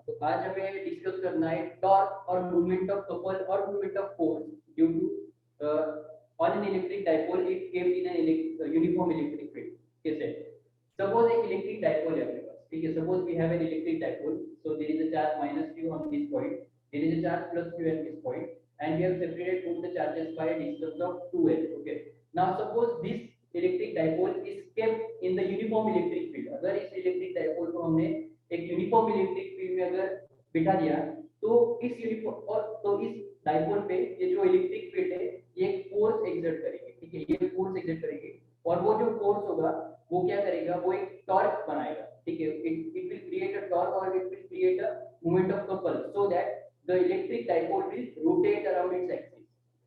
तो आज हमें डिस्कस करना है टॉर्क और मूवमेंट ऑफ कपल और movement of force due to on an electric dipole it kept in an uniform electric field. कैसे? सपोज एक इलेक्ट्रिक डाइपोल है अपने पास, ठीक है. Suppose we have an electric dipole, so there is a charge -q on this point, there is a charge +q at this point, and we have separated both the charges by a distance of 2l. Okay, now suppose this electric dipole is kept in the uniform electric field. अगर इस electric dipole को हमने एक uniform electric field में अगर बिठा दिया तो इस यूनिफॉर्म और तो इस डाइपोल पे ये जो इलेक्ट्रिक फील्ड है ये एक फोर्स एक्सर्ट करेगी, ठीक है. ये फोर्स एक्सर्ट करेगी और वो जो फोर्स होगा वो क्या करेगा, वो एक टॉर्क बनाएगा, ठीक है. It will create a torque और it will create a moment of couple so that the electric dipole will rotate around its axis.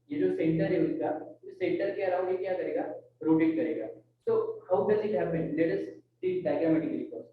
ये जो सेंटर है उसका, उस सेंटर के अराउंड ये क्या करेगा, रोटेट करेगा. So how does it happen? Let us see diagrammatically first.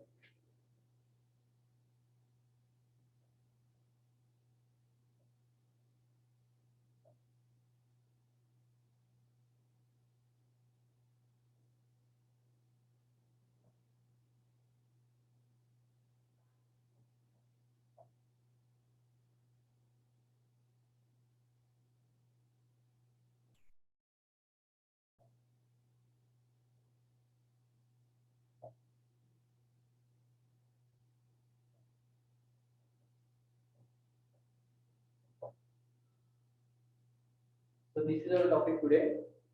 So this is our topic today.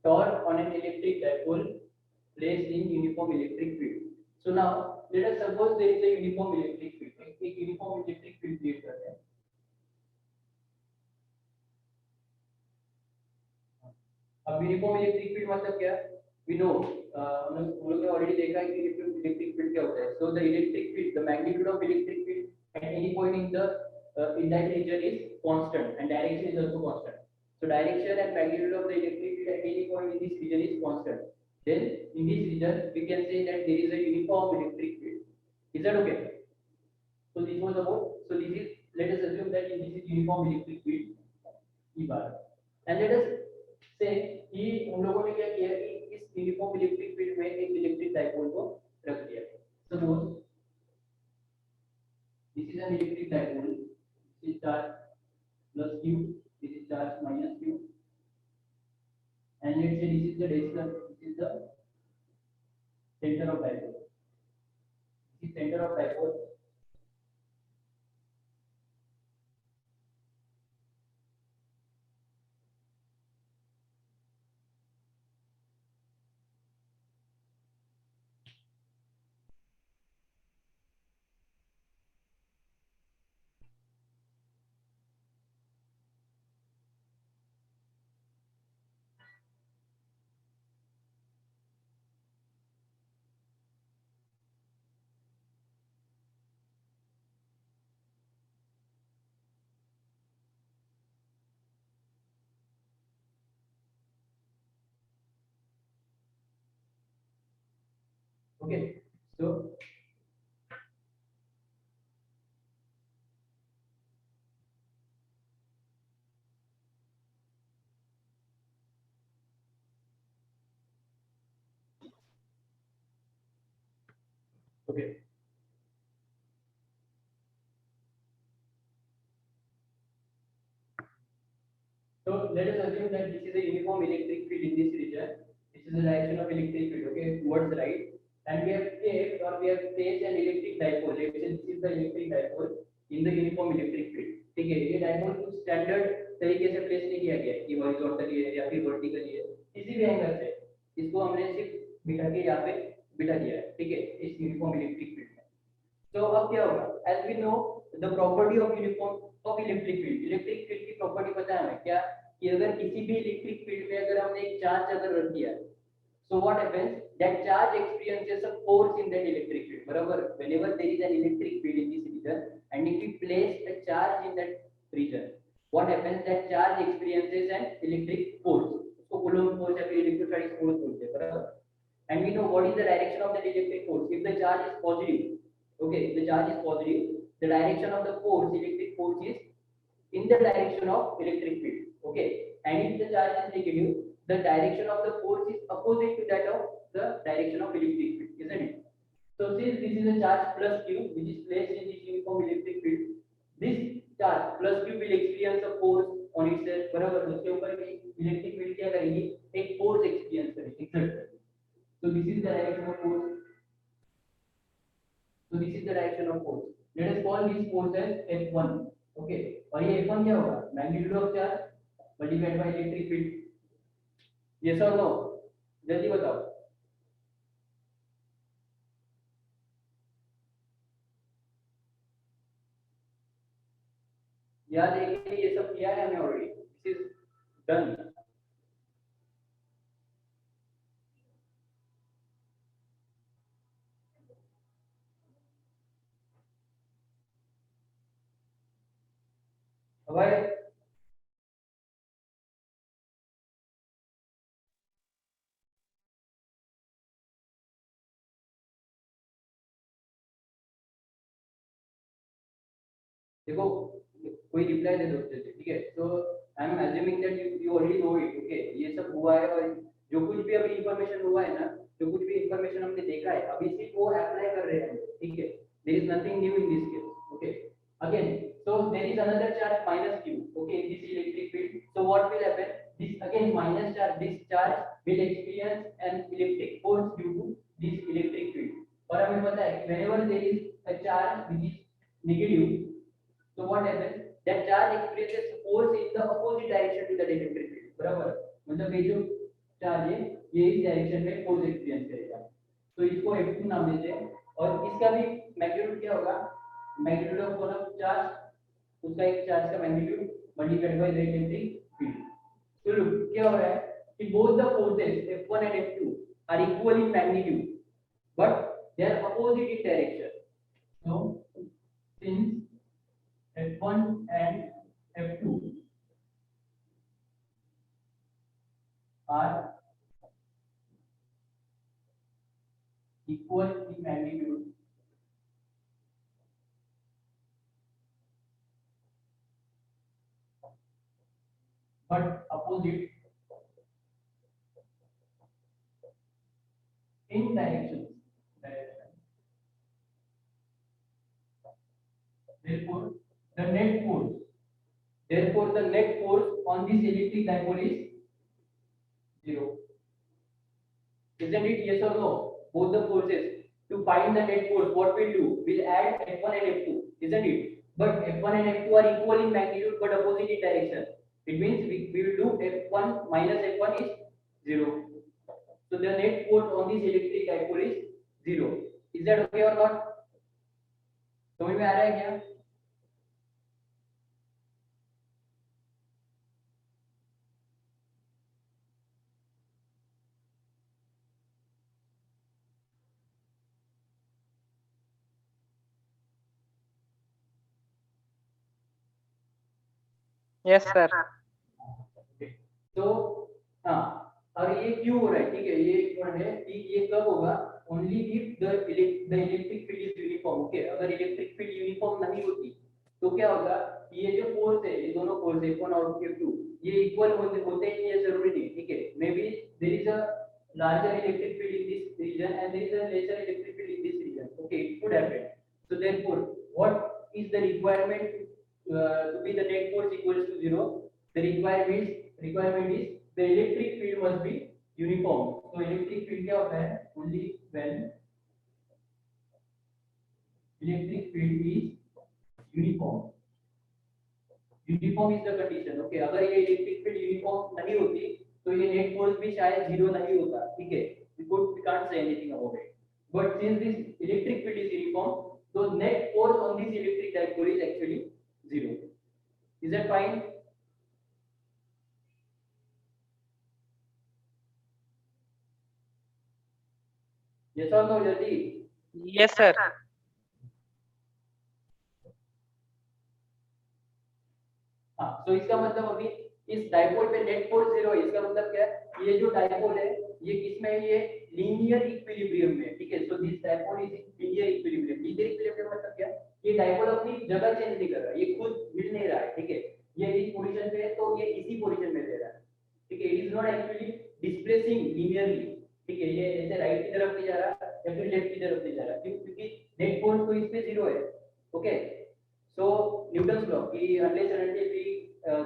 Torque on an electric dipole placed in uniform electric field. So now let us suppose there is a uniform electric field. एक uniform electric field create करते हैं. अब uniform electric field मतलब क्या? We know हम लोग ने already देखा है कि इलेक्ट्रिक फील्ड क्या होता है. So the electric field, the magnitude of electric field at any point in that region is constant and direction is also constant. So direction and magnitude of the electric field at any point in this region is constant. Then in this region we can say that there is a uniform electric field. Is that okay? So this was about. So this is, let us assume that this is uniform electric field E bar. And let us say कि हम लोगों ने क्या किया कि इस uniform electric field में एक इलेक्ट्रिक डाइपोल को रख दिया. Suppose this is N electric dipole, this is charge plus q, this is charge minus q, and let's say this is the distance, this is the center of dipole. This is center of dipole. Okay, so okay. So let us assume that this is a uniform electric field in this region. This is the direction of electric field, okay, towards the right. And we have kept or we have placed an electric dipole. Let's say this is the electric dipole in the uniform electric field. ठीक है, ये dipole कुछ standard तरीके से place नहीं किया गया कि हॉरिजॉन्टली है या फिर वर्टिकली है, किसी भी एंगल से इसको हमने सिर्फ बिठा के यहाँ पे बिठा दिया है, ठीक है, इस यूनिफॉर्म इलेक्ट्रिक फील्ड में. तो अब क्या होगा? As we know the property of uniform of electric field. Electric field की प्रॉपर्टी पता है हमें क्या? कि अगर किसी भी इलेक्ट्रिक फील्ड में अगर हमने एक चार्ज अगर रख दिया, so what happens, that charge experiences a force in that electric field. बराबर, whenever there is an electric field in this region and if we place a charge in that region, what happens, that charge experiences an electric force. उसको Coulomb force या फिर electrostatic force बोलते हैं. बराबर. And we know what is the direction of that electric force. If the charge is positive, okay, if the charge is positive, the direction of the force, electric force, is in the direction of electric field. Okay, and if the charge is negative, the direction of the force is opposite to that of the direction of electric field, isn't it? So since this is a charge plus q which is placed in this uniform electric field, solid से बराबर, उसके ऊपर electric field क्या करेगी, एक force experience करेगी, exert करेगी। So this is the direction of force. So this is the direction of force. Let us call this force as F1. Okay. और ये F1 क्या होगा, magnitude of charge multiplied by electric field. Yes और no, जल्दी बताओ। याद है कि ये सब किया है हमने ऑलरेडी, दिस इज डन। हमारे देखो कोई रिप्लाई दे दो जल्दी, ठीक है। So I am assuming that you already know it. Okay, ये सब हुआ है और जो कुछ भी अभी इंफॉर्मेशन हुआ है ना, जो कुछ भी इंफॉर्मेशन हमने देखा है अभी सिर्फ वो अप्लाई कर रहे हैं, ठीक है। There is nothing new in this case. Okay, again so there is another charge minus q, okay, in this electric field. So what will happen, this again minus charge, this charge will experience an electric force due to this electric field। और हमें पता है कि whenever there is a charge which is negative, so what happens, that charge experiences force in the opposite direction to the electric field, बराबर। मतलब ये जो charge है ये इस डायरेक्शन में फोर्स एक्सपीरियंस करेगा, तो इसको F2 नाम देते हैं। और इसका भी मैग्नीट्यूड क्या होगा, magnitude of one of charge, उसका एक चार्ज का magnitude multiplied by the electric field. तो लुक क्या हो रहा है कि both the forces F1 and F2 are equal in magnitude but they are opposite in direction। So since F1 and F2 are equal in magnitude, but opposite in directions. Therefore, the net force. Therefore, the net force on this electric dipole is 0. Isn't it yes or no? Both the forces. To find the net force, what we'll do? We'll add F1 and F2, isn't it? But F1 and F2 are equal in magnitude but opposite in direction. It means we will do F1 minus F1 is 0. So the net force on this electric dipole is 0. Is that okay or not? समझ में आ रहा है क्या? Yes sir. तो हाँ, और ये क्यों हो रहा है, ठीक है, ये पॉइंट है कि ये कब होगा, only if the electric field is uniform. Okay, अगर इलेक्ट्रिक फील्ड यूनिफॉर्म नहीं होती तो क्या होगा, ये जो फोर्स है, ये दोनों फोर्स F1 और F2 ये इक्वल होते ही ये जरूरी नहीं, ठीक है। Maybe there is a larger electric field in this region and there is a lesser electric field in this region। Okay, it could happen। So therefore, what is the requirement to be the net force equals to 0? The requirement is the electric field must be uniform। So electric field क्या होता है, only when electric field is uniform। Uniform is the condition. Okay, अगर ये electric field uniform नहीं होती तो ये net force भी शायद 0 नहीं होता, ठीक है। we can't say anything about it, but since this electric field is uniform, so net force on this electric dipole is actually 0। is that fine? yes or no जल्दी? Yes sir. हाँ, तो इसका मतलब अभी इस डाइपोल पे net force 0 है, इसका मतलब क्या है, ये जो डाइपोल है ये किसमें है, ये लीनियर इक्विलिब्रियम में, ठीक है। So this dipole is linear equilibrium. Linear equilibrium मतलब क्या, ये डाइपोल अपनी जगह चेंज नहीं कर रहा, ये खुद हिल नहीं रहा है, ठीक है। ये इस पोजीशन पे है तो ये इसी पोजीशन में रह रहा है, ठीक है। It is not actually displacing linearly, ठीक है। ये ऐसे राइट की तरफ नहीं जा रहा या फिर लेफ्ट की तरफ नहीं जा रहा, क्योंकि नेट फोर्स तो इस पे 0 है। ओके, so Newton's law कि unless and until we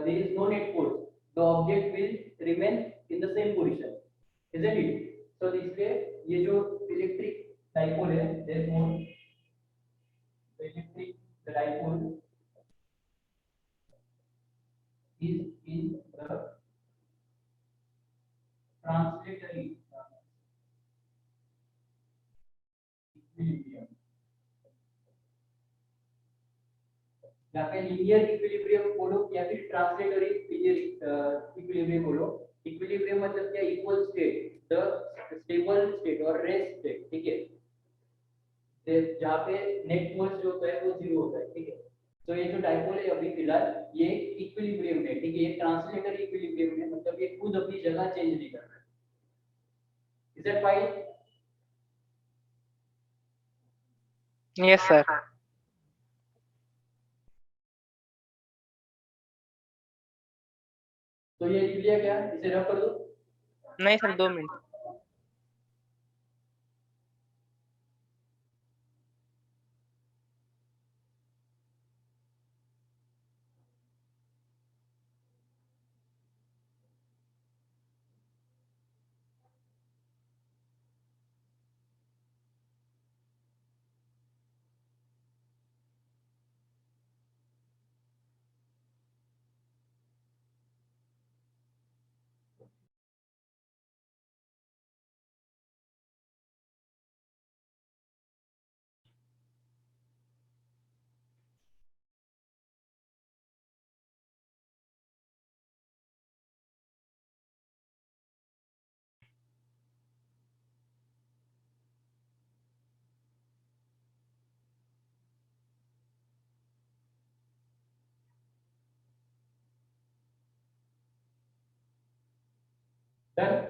there is no net force, the object will remain in the same position, isn't it? So इसलिए ये जो इलेक्ट्रिक डाइपोल है, therefore the electric dipole is in the translatory equilibrium. या फिर linear equilibrium बोलो या फिर translatory equilibrium बोलो. इक्विलिब्रियम मतलब क्या? Equal state, the stable state और रेस्ट स्टेट, ठीक है, जहाँ पे नेट फोर्स जो होता है वो जीरो होता है, ठीक है. तो ये जो डाइपोल है अभी फिलहाल ये इक्विलिब्रियम है, ठीक है, ये ट्रांसलेटरी इक्विलिब्रियम है, मतलब ये खुद अपनी जगह चेंज नहीं कर रहा है. Is that fine? Yes, sir. तो ये लिख लिया क्या? इसे रफ कर दो. नहीं सर, 2 मिनट. डन.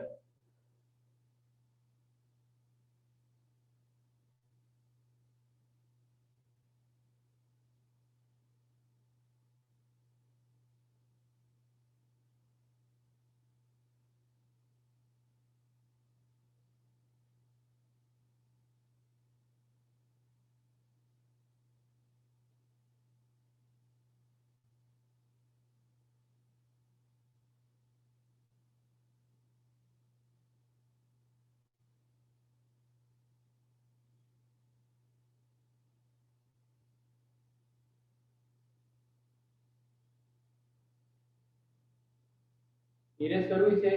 इरेज करूं इसे?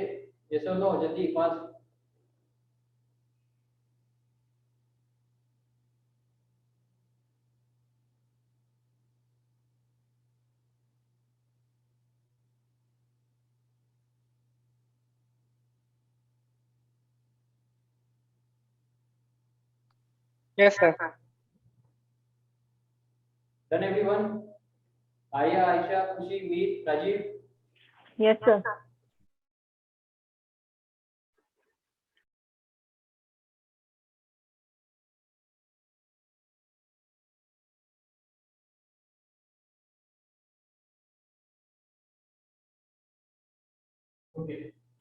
यस और नो, जल्दी fast. Yes, sir. Done everyone? आया, आयशा, खुशी, मीत, राजीव. Yes, sir. ओके.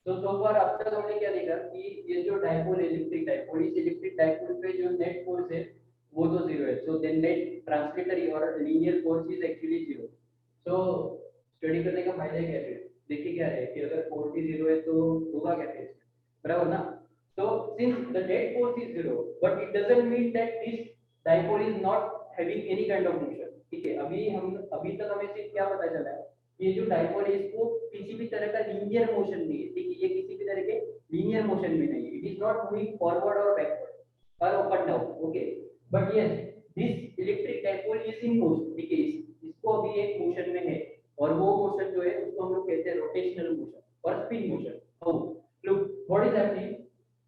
तो सो फार अब तक हमने क्या देखा कि ये जो डाइपोल इलेक्ट्रिक डाइपोल, इस इलेक्ट्रिक डाइपोल पे जो नेट फोर्स है वो तो जीरो है. सो देन नेट ट्रांसलेटरी और linear force is actually zero. So study करने का फायदा क्या है? देखिए क्या है कि अगर फोर्स ही जीरो है तो होगा क्या फिर, बराबर ना? So since the net force is zero, but it doesn't mean that this dipole is not having any kind of motion. ठीक है, अभी तक हमें सिर्फ क्या पता चला है, ये जो डाइपोल है इसको किसी भी तरह का लीनियर मोशन नहीं है, ठीक है, ये किसी भी तरह के लीनियर मोशन में नहीं है. It is not moving forward और बैकवर्ड और up and down. Okay, but yes this electric dipole is in motion, ठीक है, इसको अभी एक मोशन में है और वो मोशन जो है उसको हम लोग कहते हैं रोटेशनल मोशन और spin motion. Look, what is happening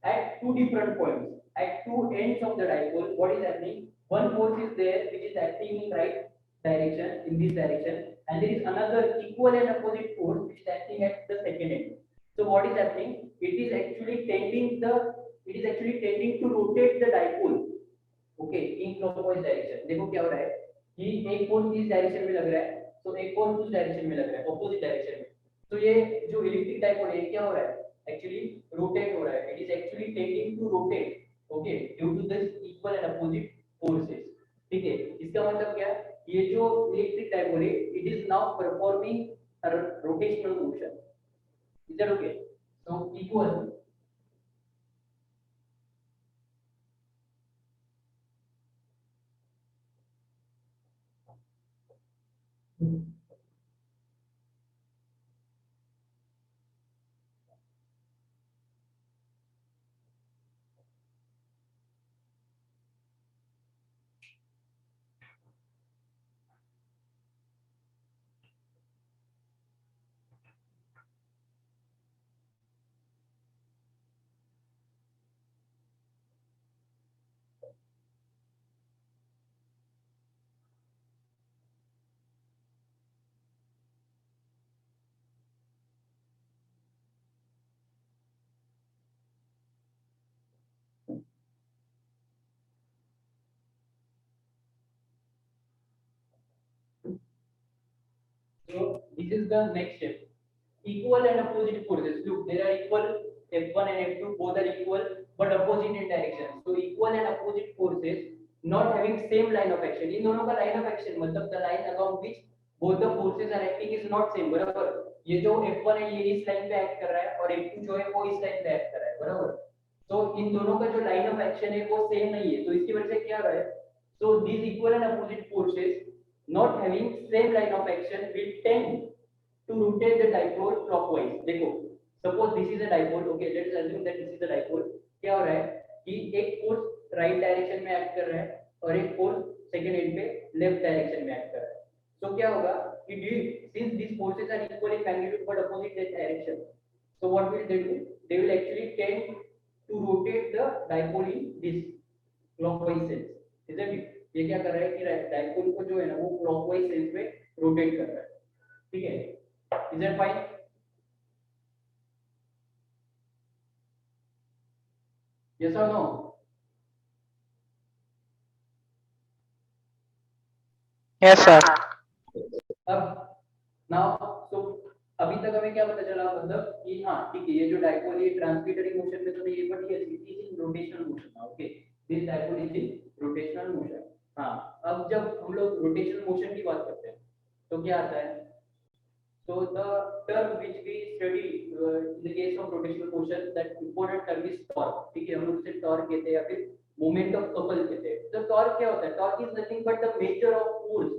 at two different points, at two ends of the dipole? What is happening? One force is there which is acting in right direction, in this direction, and there is another equal and opposite force which is acting at the second end. So what is happening? It is actually tending to rotate the dipole, okay, in clockwise direction. देखो क्या हो रहा है कि एक force इस direction में लग रहा है तो एक फोर्स उस डायरेक्शन में लग रहा है, ऑपोजिट डायरेक्शन में. तो ये जो इलेक्ट्रिक डाइपोल है क्या हो रहा है? एक्चुअली रोटेट हो रहा है. It is actually tending to rotate, okay, due to this equal and opposite forces. ठीक है, इसका मतलब क्या है? ये जो इलेक्ट्रिक डाइपोल है it is now performing a rotational motion. Is that okay? So equal So this is the next step. Equal and opposite forces. Look, there are equal F1 and F2, both are equal but opposite in direction. So equal and opposite forces not having same line of action. इन दोनों का line of action मतलब the line along which both the forces are acting is not same. बराबर? ये जो F1 है ये इस line पे act कर रहा है और F2 जो है वो इस line पे act कर रहा है. बराबर? तो इन दोनों का जो line of action है वो same नहीं है. तो इसकी वजह से क्या हो रहा है? So these equal and opposite forces not having same line of action will tend to rotate the dipole clockwise. देखो, suppose this is a dipole. Okay, let's assume that this is a dipole. क्या हो रहा है कि एक force right direction में act कर रहा है और एक फोर्स सेकंड एंड पे लेफ्ट डायरेक्शन में एक्ट कर रहा है. तो क्या होगा कि since these forces are equal in magnitude but opposite direction, so what will they do? They will actually tend to rotate the dipole in this clockwise sense. Isn't it? ये क्या कर रहा है कि डाइपोल को जो है ना वो क्लॉकवाइज सेंस में रोटेट कर रहा है. ठीक है? Is that fine? Yes or no? Yes, sir. अब now so अभी तक हमें क्या पता चला मतलब कि हाँ ठीक है ये जो डाइपोल ये ट्रांसमिटरी मोशन में तो नहीं है बट ये it is in rotational motion. Okay, this dipole is in rotational motion. हाँ, अब जब हम लोग रोटेशनल मोशन की बात करते हैं तो क्या आता है? So the term which we study in the case of rotational motion, that important term is torque. ठीक है, हम लोग उसे torque कहते हैं या फिर moment of couple कहते हैं. तो torque क्या होता है? Torque is nothing but the measure of force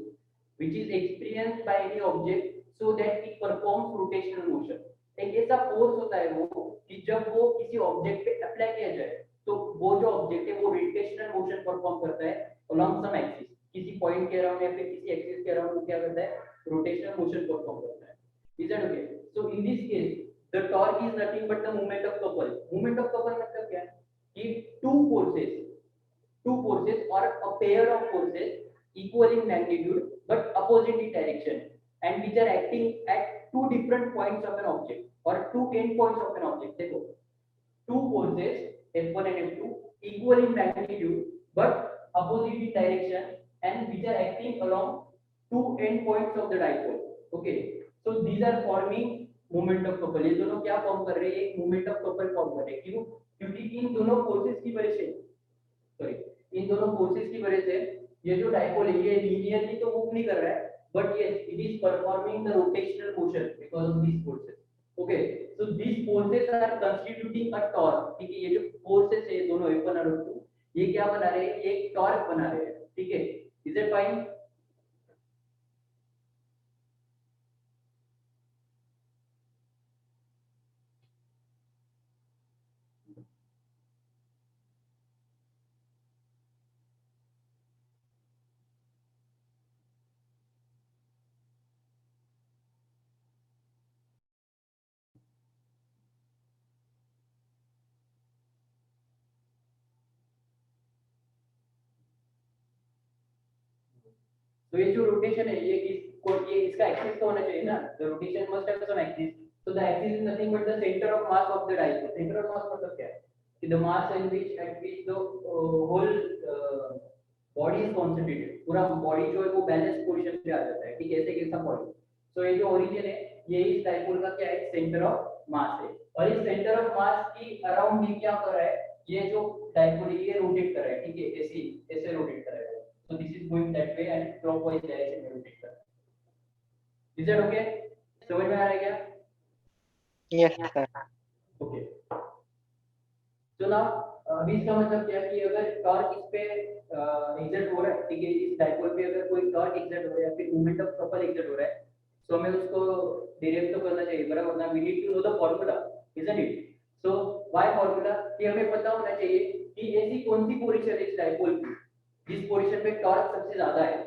which is experienced by any object so that it performs rotational motion. एक ऐसा फोर्स होता है वो कि जब वो किसी ऑब्जेक्ट पे अप्लाई किया जाए तो वो जो ऑब्जेक्ट है वो रोटेशनल मोशन परफॉर्म करता है along some axis. किसी पॉइंट के अराउंड या फिर किसी एक्सिस के अराउंड वो क्या करता है? रोटेशनल मोशन परफॉर्म करता है. Is that okay? So in this case, the torque is nothing but the moment of couple. Moment of couple मतलब क्या है? कि two forces or a pair of forces equal in magnitude but opposite in direction and which are acting at two different points of an object or two endpoints of an object. देखो, two forces F1 and F2 equal in magnitude but opposite in direction and which are acting along two endpoints of the dipole. Okay. So these are forming moment of couple. ये दोनों क्या form कर रहे हैं? एक moment of couple form कर रहे हैं. क्यों? क्योंकि इन दोनों फोर्सेस की वजह से इन दोनों फोर्सेस की वजह से ये जो डाइपोल है ये लीनियरली तो मूव नहीं कर रहा है बट ये it is performing the rotational motion because of these forces. Okay, so these forces are constituting a torque. ठीक है, ये जो फोर्सेस है दोनों F1 और F2 ये क्या बना रहे हैं? ये एक टॉर्क बना रहे हैं. ठीक है, इज इट फाइन? तो ये जो रोटेशन है ये इसका एक्सिस तो होना चाहिए ना. The rotation must have some axis. So the axis is nothing but the center of mass of the dipole. Center of mass मतलब क्या है? कि the mass in which at which the whole body is concentrated. पूरा body जो है वो balance position पे आ जाता है. ठीक है, ऐसे कैसा बॉडी. So ये जो ओरिजिन है ये इस डाइपोल का क्या है? सेंटर ऑफ मास है. और इस सेंटर ऑफ मास की अराउंड ये क्या कर रहा है? ये जो डाइपोल है ये रोटेट कर रहा है. ठीक है, ऐसे रोटेट कर रहा है. So this is going that way and clockwise direction में rotate कर रहा है. Is that okay? समझ में आ रहा है क्या? Yes, sir. ओके, तो ना अभी इसका मतलब क्या है कि अगर टॉर्क इस पे एग्जर्ट हो रहा है, ठीक है, इस डाइपोल पे अगर कोई टॉर्क एग्जर्ट हो रहा है या फिर मोमेंट ऑफ कपल एग्जर्ट हो रहा है, तो हमें उसको डिराइव तो करना चाहिए, बराबर ना? We need to know the formula, isn't it? So why formula? कि हमें पता होना चाहिए कि ऐसी कौन सी पोजीशन है इस डाइपोल की जिस पोजीशन पे टॉर्क सबसे ज्यादा है,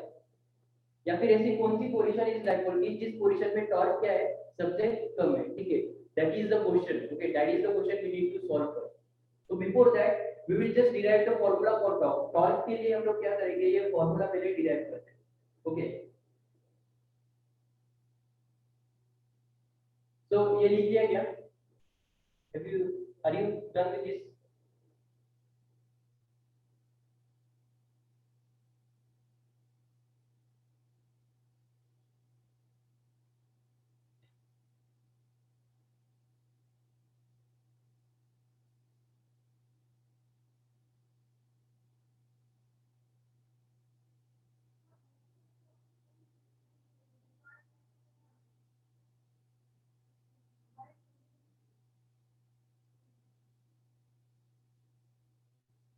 या फिर ऐसी कौन सी पोजीशन इस डाइपोल की जिस पोजीशन पे टॉर्क क्या है, सबसे कम है, ठीक है? That is the question, okay, that is the question we need to solve first. So before that, we will just derive the formula for torque. Torque के लिए हम लोग क्या करेंगे, ये formula पहले derive करते हैं, okay? So ये लिख लिया क्या? Are you done with this?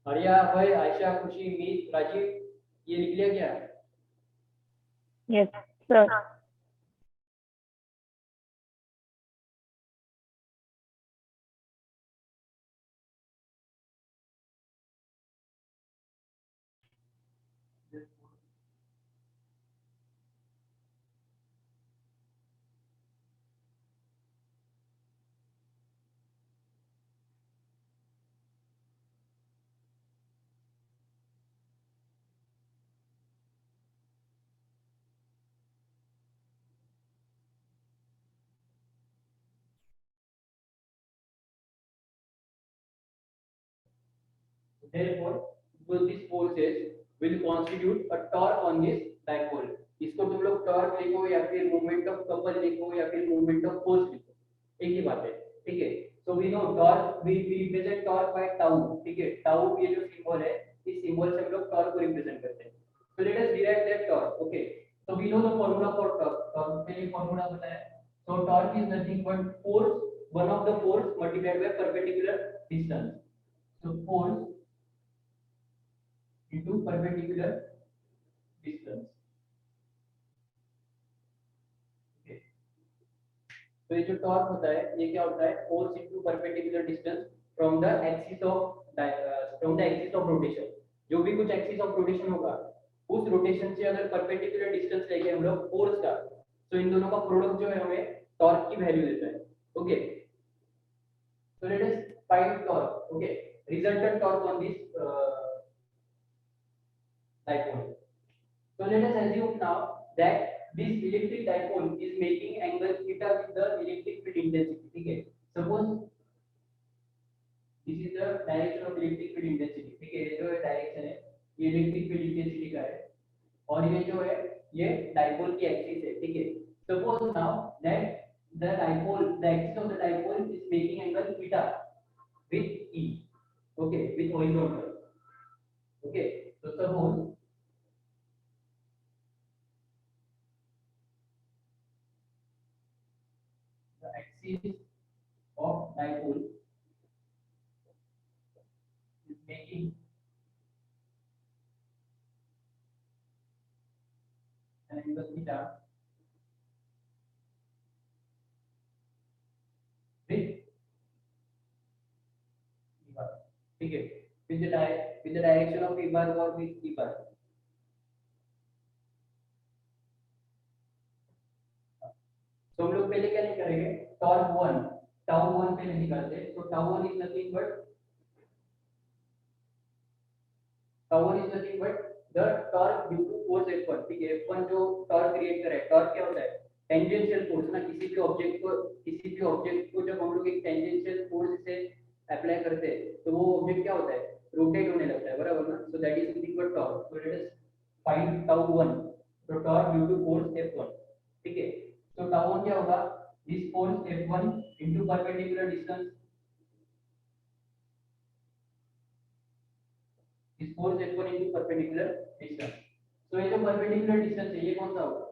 Arya, अभय, आयशा, खुशी, मीत, राजीव, ये लिख लिया क्या? Yes, sir. Therefore, this forces will constitute a torque on this dipole. इसको तुम लोग टॉर्क लिखो या फिर मोमेंट ऑफ कपल लिखो या फिर मोमेंट ऑफ फोर्स लिखो, एक ही बात है, ठीक है? So we know torque, we represent torque by tau, ठीक है? टाउ ये जो सिंबल है, इस सिंबल से हम लोग टॉर्क को रिप्रेजेंट करते हैं। So let us derive that torque, okay? So we know the formula for torque. Torque के लिए फार्मूला पता है, so torque is nothing but force, one of the force multiplied by perpendicular distance. So force into perpendicular distance, okay? तो ये जो torque होता है, ये क्या होता है? Force into perpendicular distance from the axis of rotation. जो भी कुछ एक्सिस ऑफ रोटेशन होगा, उस रोटेशन से अगर परपेंडिकुलर डिस्टेंस लेके हम लोग फोर्स का, तो इन दोनों का प्रोडक्ट जो है हमें टॉर्क की वैल्यू देता है, okay? So let us find torque, okay? Resultant torque on this dipole. So let us assume now that this electric dipole is making angle theta with the electric field intensity, ठीक है? Suppose this is the direction of electric field intensity, ठीक है? ये जो direction है, ये electric field intensity का है, और ये जो है, ये डाइपोल की एक्सिस है, ठीक है? Suppose now that the axis of the dipole is making angle theta with E, okay, with horizontal, okay? So suppose the axis of dipole is making an angle theta with E bar, ठीक है? with the direction of E bar or with E bar. तो हम लोग पहले क्या करेंगे, torque 1, tau 1 पहले निकालते हैं। तो tau 1 is nothing but the torque due to force F1, ठीक है? F1 जो टॉर्क क्रिएट करे, टॉर्क क्या होता है? टेंजेंशियल फोर्स ना, किसी भी ऑब्जेक्ट को जब हम लोग एक टेंजेंशियल फोर्स से अप्लाई करते हैं, तो वो ऑब्जेक्ट क्या होता है? रोटेट होने लगता है, बराबर ना? So that is nothing but torque. So let us find tau 1, तो torque due to force F1, ठीक है? तो टाउ 1 क्या होगा? This force F1 into perpendicular distance, this force F1 into perpendicular distance. तो ये जो परपेंडिकुलर डिस्टेंस है, ये कौन सा होगा?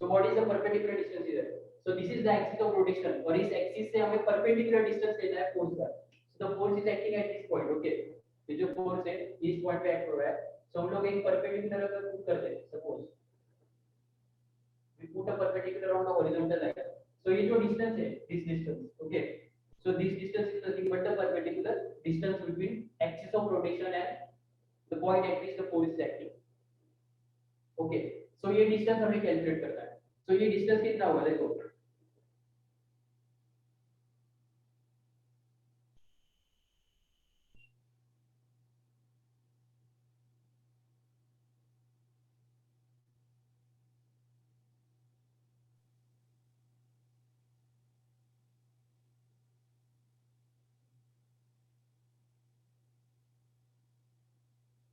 So what is the perpendicular distance here? So this is the axis of rotation और इस axis से हमें perpendicular distance लेना है force का. So the force is acting at this point. Okay. ये जो force है इस point पे act हो रहा है. So हम लोग एक perpendicular अगर put करते हैं suppose we put a perpendicular on the horizontal line. So ये जो distance है this distance. Okay. So this distance is nothing but the perpendicular distance between axis of rotation and the point at which the force is acting. Okay. So ये distance हमें calculate करना है. So ये distance कितना होगा देखो.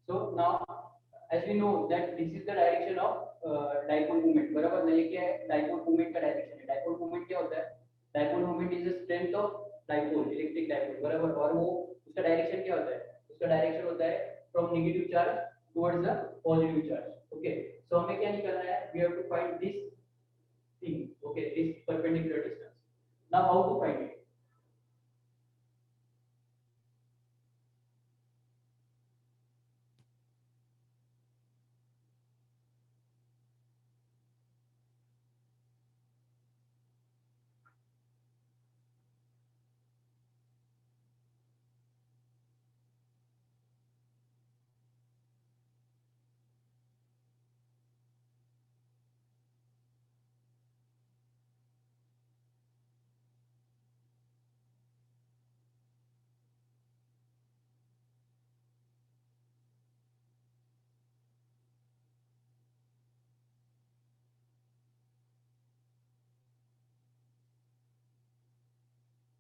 So now, as we know that this is the direction of dipole moment. बराबर ना, ये क्या है dipole moment का direction है. Dipole moment क्या होता है? Dipole moment is the strength of dipole, electric dipole. बराबर, और वो उसका direction क्या होता है? उसका direction होता है from negative charge towards the positive charge. Okay. So हमें क्या निकालना है? We have to find this thing. Okay, this perpendicular distance. Now how to find it?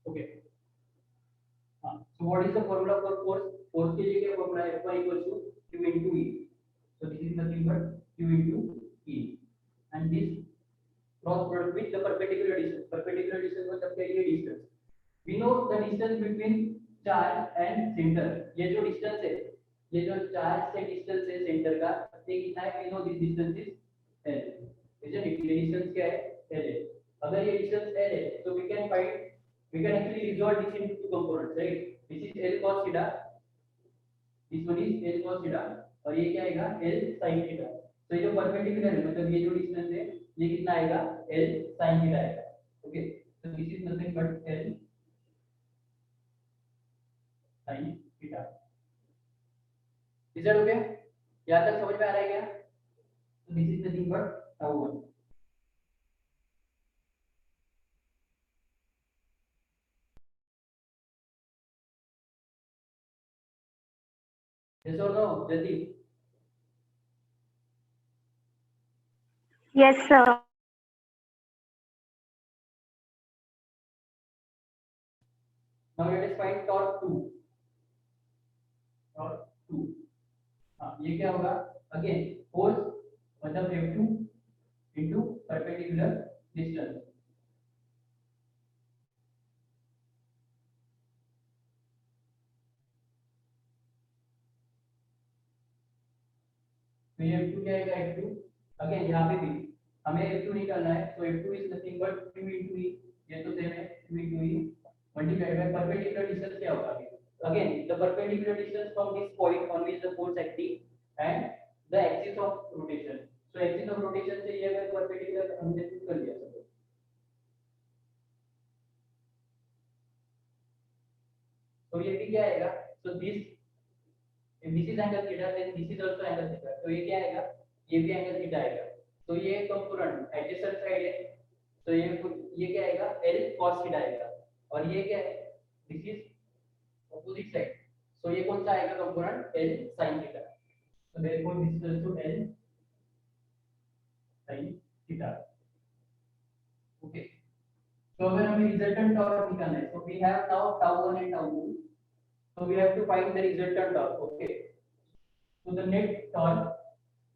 Okay. So what is the formula for force? Force के लिए क्या formula है? F1 equals to Q into E. So this is nothing but Q into E. And this cross product with the perpendicular distance. Perpendicular distance मतलब क्या ये distance. We know the distance between charge and center. ये जो distance है, ये जो charge से distance है center का, ये कितना है? We know this distance is L. इसलिए ये distance क्या है? L है. अगर ये distance L है, so we can actually resolve this into two components, right? This is L cos theta. This one is L cos theta. और ये क्या आएगा? L sin theta. तो ये जो perpendicular है, मतलब ये जो distance है, ये कितना आएगा? L sin theta आएगा. Okay. So this is nothing but L sin theta. Is that okay? यहाँ तक समझ में आ रहा है क्या? So this is nothing but tau 1. Yes or no, Jati? Yes, sir. Now let us find torque 2. Torque 2. हाँ, ये क्या होगा? Again, force मतलब F2 into perpendicular distance. तो ये F2 क्या आएगा? F2 अगेन यहाँ पे भी हमें F2 निकालना है. तो F2 is nothing but Q into E. ये तो सेम है, Q into E multiplied by perpendicular distance क्या होगा? Again, the perpendicular distance from this point on which the force acting and the axis of rotation. So axis of rotation से ये अगर perpendicular हमने put कर दिया सब. तो ये भी क्या आएगा? So this is angle theta, then this is also angle theta. तो ये क्या आएगा? ये भी angle theta आएगा. तो ये component adjacent side है. तो ये क्या आएगा? L cos theta आएगा. और ये क्या है? This is opposite side. So ये कौन सा आएगा component? L sin theta. So therefore this is also L sin theta. Okay. So अगर हमें resultant torque निकालना है, so we have now tau 1 and tau 2. So we have to find the resultant torque. Okay. So the net torque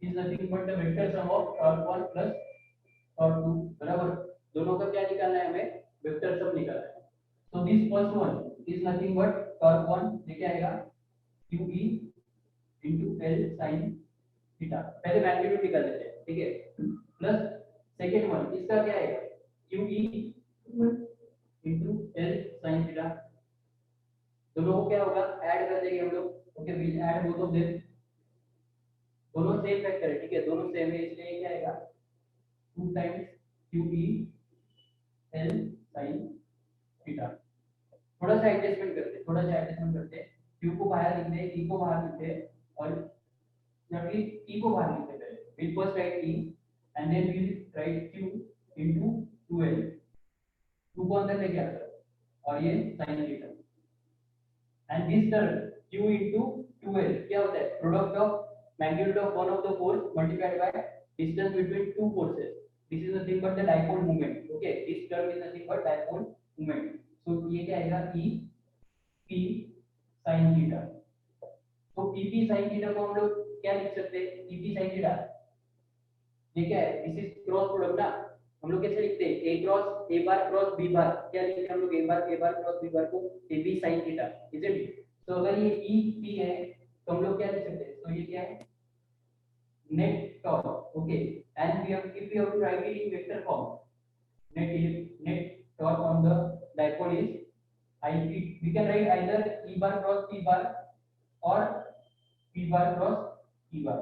is nothing but the vector sum of torque 1 plus torque 2. बराबर. दोनों का क्या निकालना है हमें? Vector sum निकालना है. So this first one is nothing but torque 1. ये क्या आएगा? QE into L sin theta. पहले magnitude निकाल लेते हैं. ठीक है. Plus सेकेंड वन इसका क्या है, Q E into L sine theta. दोनों को क्या होगा, ऐड कर देंगे हम लोग। Okay, will add both of them. दोनों सेम वेक्टर है, ठीक है, दोनों सेम है, इसलिए क्या आएगा 2 times Q E L sine theta. थोड़ा सा एडजस्टमेंट करते, क्यू को बाहर लिखते हैं, ई को बाहर लिखते हैं, और या फिर ई को बाहर लिखते हैं पहले। We'll first write E and then we'll write q into 2l। 2 को अंदर लेके आता है और ये sin theta. And this term q into 2l क्या होता है, product of magnitude of one of the force multiplied by distance between two forces. This is nothing but the dipole moment. Okay, this term is nothing but dipole moment. So ये क्या आएगा, e p sin theta। तो e p sin theta को हम लोग क्या लिख सकते हैं, e p sin theta ये क्या है, दिस इज क्रॉस प्रोडक्ट ना। हम लोग कैसे लिखते हैं, A cross A bar cross B bar, क्या लिखते हैं हम लोग, ए बार क्रॉस बी बार को A B sin theta, is it. तो अगर ये ई पी है तो हम लोग क्या लिख सकते हैं, तो ये क्या है, net torque. Okay, and we have, if you have to write it in vector form, net torque on the dipole is I P. We can write either E bar cross P bar और P bar cross E bar,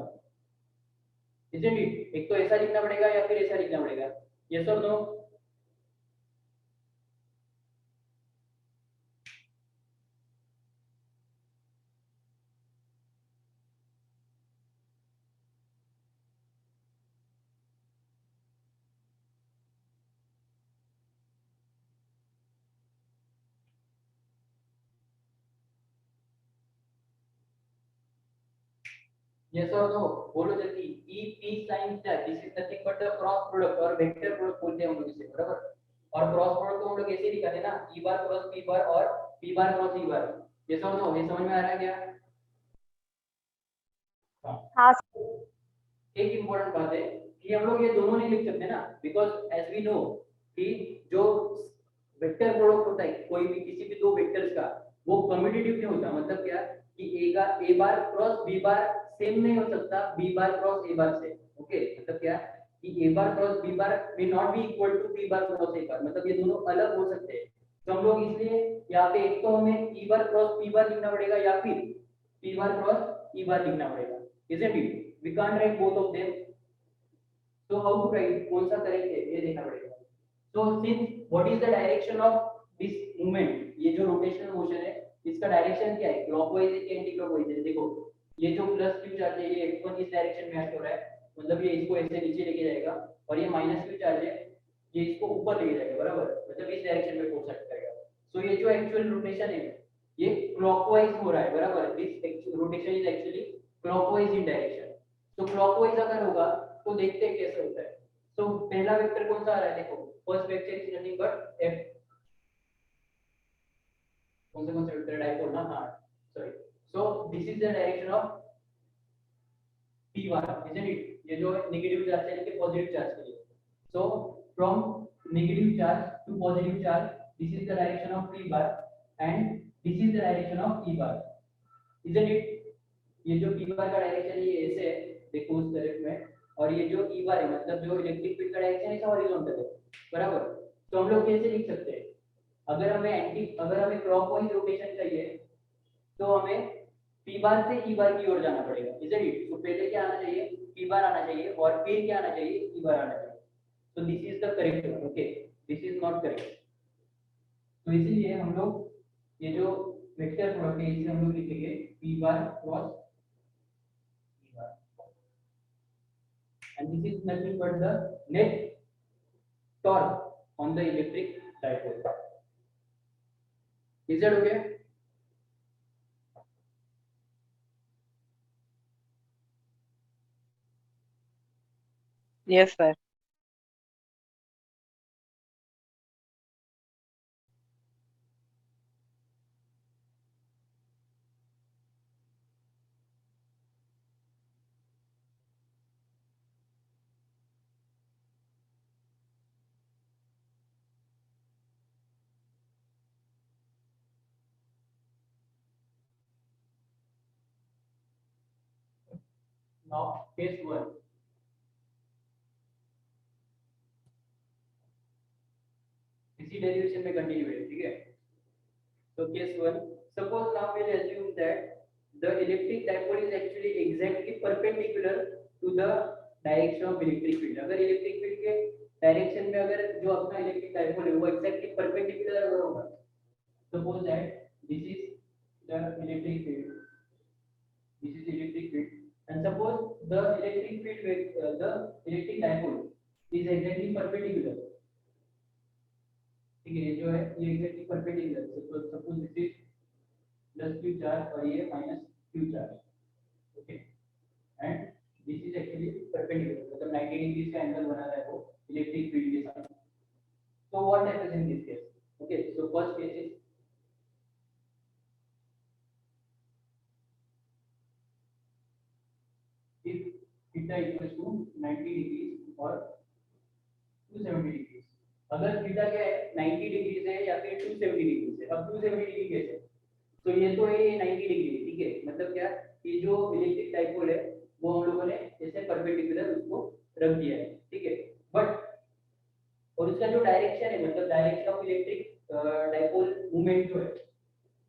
isn't it. एक तो ऐसा लिखना पड़ेगा या फिर ऐसा लिखना पड़ेगा, यस और नो। यस और नो, बोलो जल्दी। E P sin theta, this is nothing but the cross product और वेक्टर प्रोडक्ट बोलते हैं हम लोग इसे, बराबर। और क्रॉस प्रोडक्ट को हम लोग ऐसे लिखते हैं ना, ई बार क्रॉस पी बार और पी बार क्रॉस ई बार। यस और नो, ये समझ में आ रहा है क्या? हाँ। एक इंपॉर्टेंट बात है कि हम लोग ये दोनों नहीं लिख सकते ना, बिकॉज एज वी नो कि जो वेक्टर प्रोडक्ट होता है कोई भी किसी भी दो वेक्टर्स का, वो कम्यूटेटिव नहीं होता। मतलब क्या कि ए का ए बार क्रॉस बी बार सेम नहीं हो सकता बी बार क्रॉस ए बार से। ओके, मतलब क्या कि A bar cross B bar may not be equal to B bar cross A bar, मतलब ये दोनों अलग हो सकते हैं। तो हम लोग इसलिए यहाँ पे एक तो हमें ई बार क्रॉस पी बार लिखना पड़ेगा या फिर पी बार क्रॉस ई बार लिखना पड़ेगा, isn't it? We can't write both of them. So how to write, कौन सा करेंगे ये देखना पड़ेगा। So since what is the direction of this movement, ये जो रोटेशनल मोशन है इसका डायरेक्शन क्या है, क्लॉकवाइज है कि एंटी क्लॉकवाइज है। देखो ये जो प्लस क्यू चार्ज है ये x1 इस डायरेक्शन में एक्ट हो रहा है, मतलब ये इसको ऐसे नीचे लेके जाएगा, और ये माइनस क्यू चार्ज है ये इसको ऊपर लेके जाएगा, बराबर, मतलब इस डायरेक्शन में फोर्स एक्ट करेगा। सो ये जो एक्चुअल रोटेशन है ये क्लॉकवाइज हो रहा है, बराबर। This rotation is actually clockwise in direction. तो क्लॉकवाइज अगर होगा तो देखते हैं कैसे होता है। तो पहला वेक्टर कौन सा आ रहा है, देखो first vector is nothing but f। कौन से वेक्टर डाइपोल ना, हां sorry. So this is the direction of p1, isn't it? ये जो नेगेटिव चार्ज से लेके पॉजिटिव चार्ज के लिए। So from negative charge to positive charge, this is the direction of p bar and this is the direction of e bar, isn't it? ये जो p bar का direction ये ऐसे है, देखो उस तरफ में, और ये जो e bar है मतलब जो इलेक्ट्रिक फील्ड का डायरेक्शन है हॉरिजॉन्टल है, बराबर। तो हम लोग कैसे लिख सकते हैं, अगर हमें क्लॉकवाइज रोटेशन चाहिए तो हमें p बार से e बार की ओर जाना पड़ेगा, इजंट इट। तो पहले क्या आना चाहिए, p बार आना चाहिए और फिर क्या आना चाहिए, e बार आना चाहिए। तो this is the correct one, okay, this is not correct. तो इसीलिए हम लोग ये जो वेक्टर प्रोडक्ट है इसे हम लोग लिखेंगे p bar cross e bar, and this is nothing but the net torque on the electric dipole. Is that okay? Yes, sir. Now case one. इसी डेरिवेशन में कंटिन्यू है, ठीक है। So case one, suppose now we'll assume that the electric dipole is actually exactly perpendicular to the direction of electric field. अगर electric field के direction में अगर जो अपना इलेक्ट्रिक डाइपोल है वो एक्जैक्टली परपेंडिकुलर अगर होगा, suppose that this is the electric field, this is electric field, and suppose the electric field with the electric dipole is exactly perpendicular, ठीक है, ये जो है ये एक्जैक्टली परपेंडिकुलर, तो suppose this is plus q charge और ये minus q charge, okay, and this is actually perpendicular, मतलब 90 डिग्री का एंगल बना रहा है वो इलेक्ट्रिक फील्ड के साथ। So what happens in this case? Okay, so first case is if theta equals to 90 degrees or 270 degrees, अगर theta क्या है 90 डिग्री से या फिर 270 डिग्री से, अब 270 डिग्री कैसे, तो ये तो है ये 90 डिग्री, ठीक है, मतलब क्या कि जो इलेक्ट्रिक डाइपोल है वो हम लोगों ने जैसे परपेंडिकुलर उसको रख दिया है, ठीक है, बट और उसका जो डायरेक्शन है मतलब direction of electric dipole movement जो है,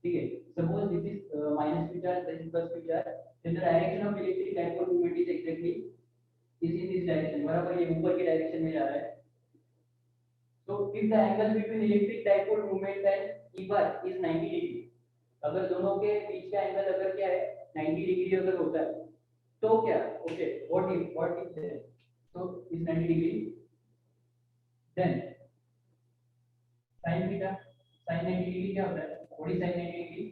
ठीक है, suppose this is minus q charge, this is plus q charge, then the direction of electric dipole movement is exactly is in this direction, बराबर ये ऊपर के डायरेक्शन में जा रहा है। So if the angle between electric dipole moment and E bar is 90 degree, अगर दोनों के बीच का एंगल अगर क्या है 90 डिग्री अगर होता है तो क्या, okay, what if there, so is 90 degree, then sin theta, sin 90 degree क्या होता है, what is sin 90 degree,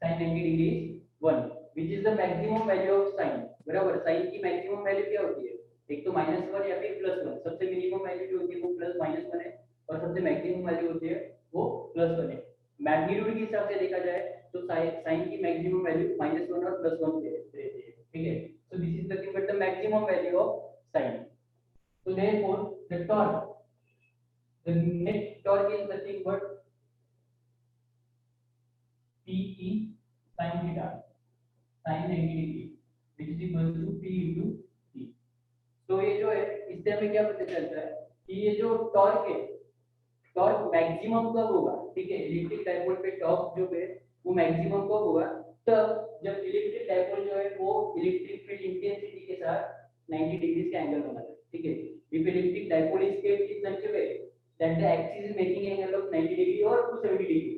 sin 90 degree is 1 which is the maximum value of sin, बराबर, sin की मैक्सिमम वैल्यू क्या होती है, एक तो -1 या फिर +1, सबसे मिनिमम वैल्यू जो होती है वो +-1 है और सबसे मैक्सिमम वैल्यू होती है वो +1 है। मैग्नीट्यूड के हिसाब से देखा जाए तो sin की मैक्सिमम वैल्यू -1 और +1 रहती है, ठीक है, सो this is nothing but the maximum value of sin, so therefore the torque, the net torque is nothing but Pe sin theta sin 90 degree which is equal to P into T। तो ये जो है इससे हमें क्या पता चलता है कि ये जो टॉर्क है, टॉर्क मैक्सिमम कब होगा, ठीक है, इलेक्ट्रिक डाइपोल पे टॉर्क जो है वो मैक्सिमम कब होगा, तब जब इलेक्ट्रिक डाइपोल जो है वो इलेक्ट्रिक फील्ड इंटेंसिटी के साथ 90 डिग्री का एंगल बना रहा है, ठीक है, if electric dipole is kept in such a way that the axis is making angle of 90 degree और 270 degree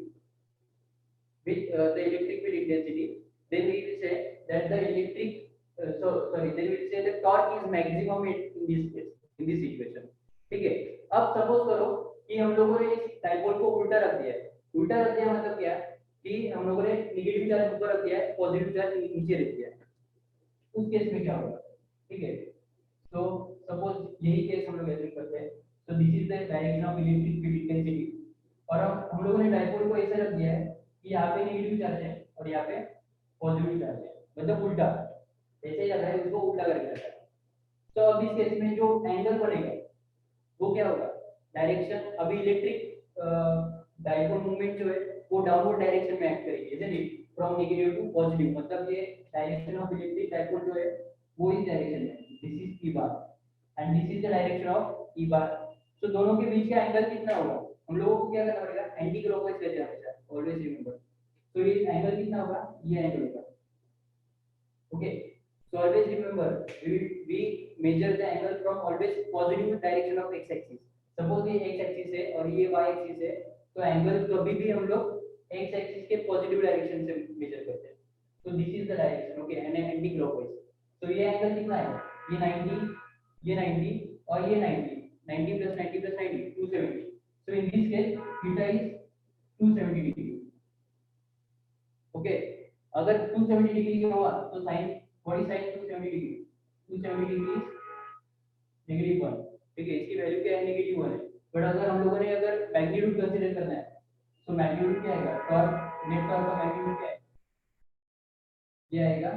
with the electric field intensity, then we will say that the electric then we will say the torque is maximum in this case, in this situation, ठीक है। अब suppose करो कि हम लोगों ने इस डाइपोल को उल्टा रख दिया है, उल्टा रख दिया मतलब क्या कि हम लोगों ने नेगेटिव चार्ज ऊपर रख दिया है, पॉजिटिव चार्ज नीचे रख दिया है, उस केस में क्या होगा, ठीक है, तो सपोज यही केस हम लोग ऐसे करते हैं, तो this is the direction of electric field intensity, और अब हम लोगों ने डाइपोल को ऐसे रख दिया है कि यहाँ पे नेगेटिव चार्ज है और यहाँ पे पॉजिटिव चार्ज है, मतलब उल्टा, ऐसे ही रखा है उसको उल्टा करके रखा है, तो अब इस केस में जो एंगल बनेगा वो क्या होगा, डायरेक्शन, अभी इलेक्ट्रिक डाइपोल मूवमेंट जो है वो डाउनवर्ड डायरेक्शन में एक्ट करेगी, isn't it, from negative to positive, मतलब ये डायरेक्शन ऑफ इलेक्ट्रिक डाइपोल जो है वो इस डायरेक्शन में, this is E bar and this is the direction of E bar, तो दोनों के बीच का एंगल कितना होगा, हम लोगों को क्या करना पड़ेगा, एंटी क्लॉकवाइज लेते हैं हमेशा, ऑलवेज रिमेंबर, तो ये एंगल कितना होगा, ये एंगल होगा, okay, so always remember we measure the angle from always positive direction of x axis, suppose ये x axis है और ये y axis है, तो एंगल कभी भी हम लोग x axis के पॉजिटिव डायरेक्शन से मेजर करते हैं, तो this is the direction, okay, and anti clockwise, तो ये एंगल कितना है, ये 90, ये 90 और ये 90, 90 plus 90 plus 90 270, so in this case theta is 270 degree, okay, अगर 270 डिग्री का हुआ तो sine, what is sine 270 degree, 270 degree -1, ठीक है, इसकी वैल्यू क्या है, -1 है, बट अगर हम लोगों ने अगर मैग्नीट्यूड कंसीडर करना है तो मैग्नीट्यूड क्या आएगा, टॉर्क, नेट टॉर्क का मैग्नीट्यूड क्या है, ये आएगा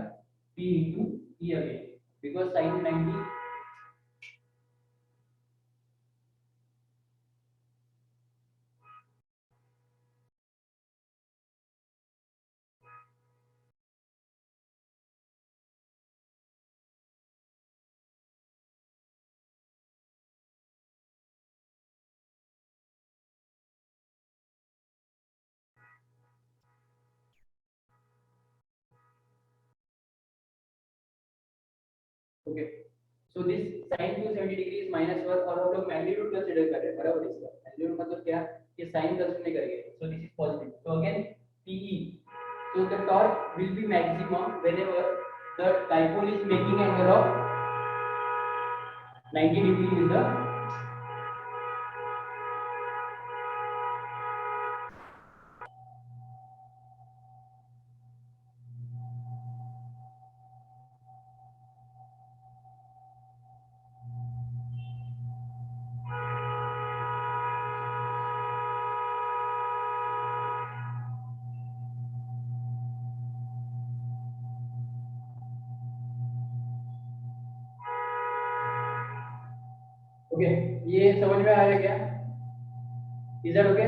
P into E again, because sin 90 okay, so this sin 270 degree is -1 और हम लोग मैग्नीट्यूड कंसीडर कर रहे हैं, बराबर। इसका मैग्नीट्यूड मतलब क्या, कि साइन कंसीडर नहीं करेंगे, सो this is positive. So again PE, so the torque will be maximum whenever the dipole is making angle of 90 degree with the okay, ये समझ में आ रहा है क्या? Is that okay?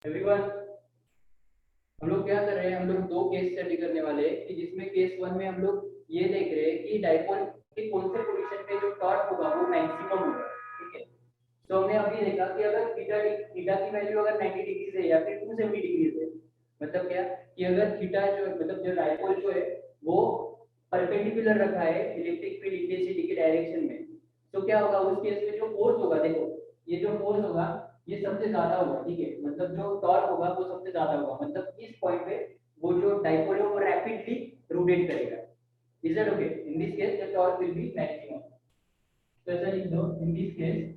एवरीवन, हम लोग क्या कर रहे हैं, हम लोग दो केस स्टडी करने वाले हैं कि जिसमें केस वन में हम लोग ये देख रहे हैं कि डाइपोल के कौन से पोजीशन पे जो टॉर्क होगा वो मैक्सिमम होगा, ठीक है। तो हमने अभी देखा कि अगर थीटा की वैल्यू अगर 90 डिग्री है या फिर 270 डिग्री है, मतलब क्या, कि अगर थीटा जो मतलब जो डाइपोल जो है वो परपेंडिकुलर रखा है इलेक्ट्रिक फील्ड इंटेंसिटी के डायरेक्शन में, तो क्या होगा उस केस में जो फोर्स होगा, देखो ये जो फोर्स होगा ये सबसे ज्यादा होगा, ठीक है। मतलब जो टॉर्क होगा वो सबसे ज्यादा होगा, मतलब इस पॉइंट पे वो जो डाइपोल है वो रैपिडली रोटेट करेगा। Is that okay? In this case the torque will be maximum. तो ऐसा लिख दो, इन this case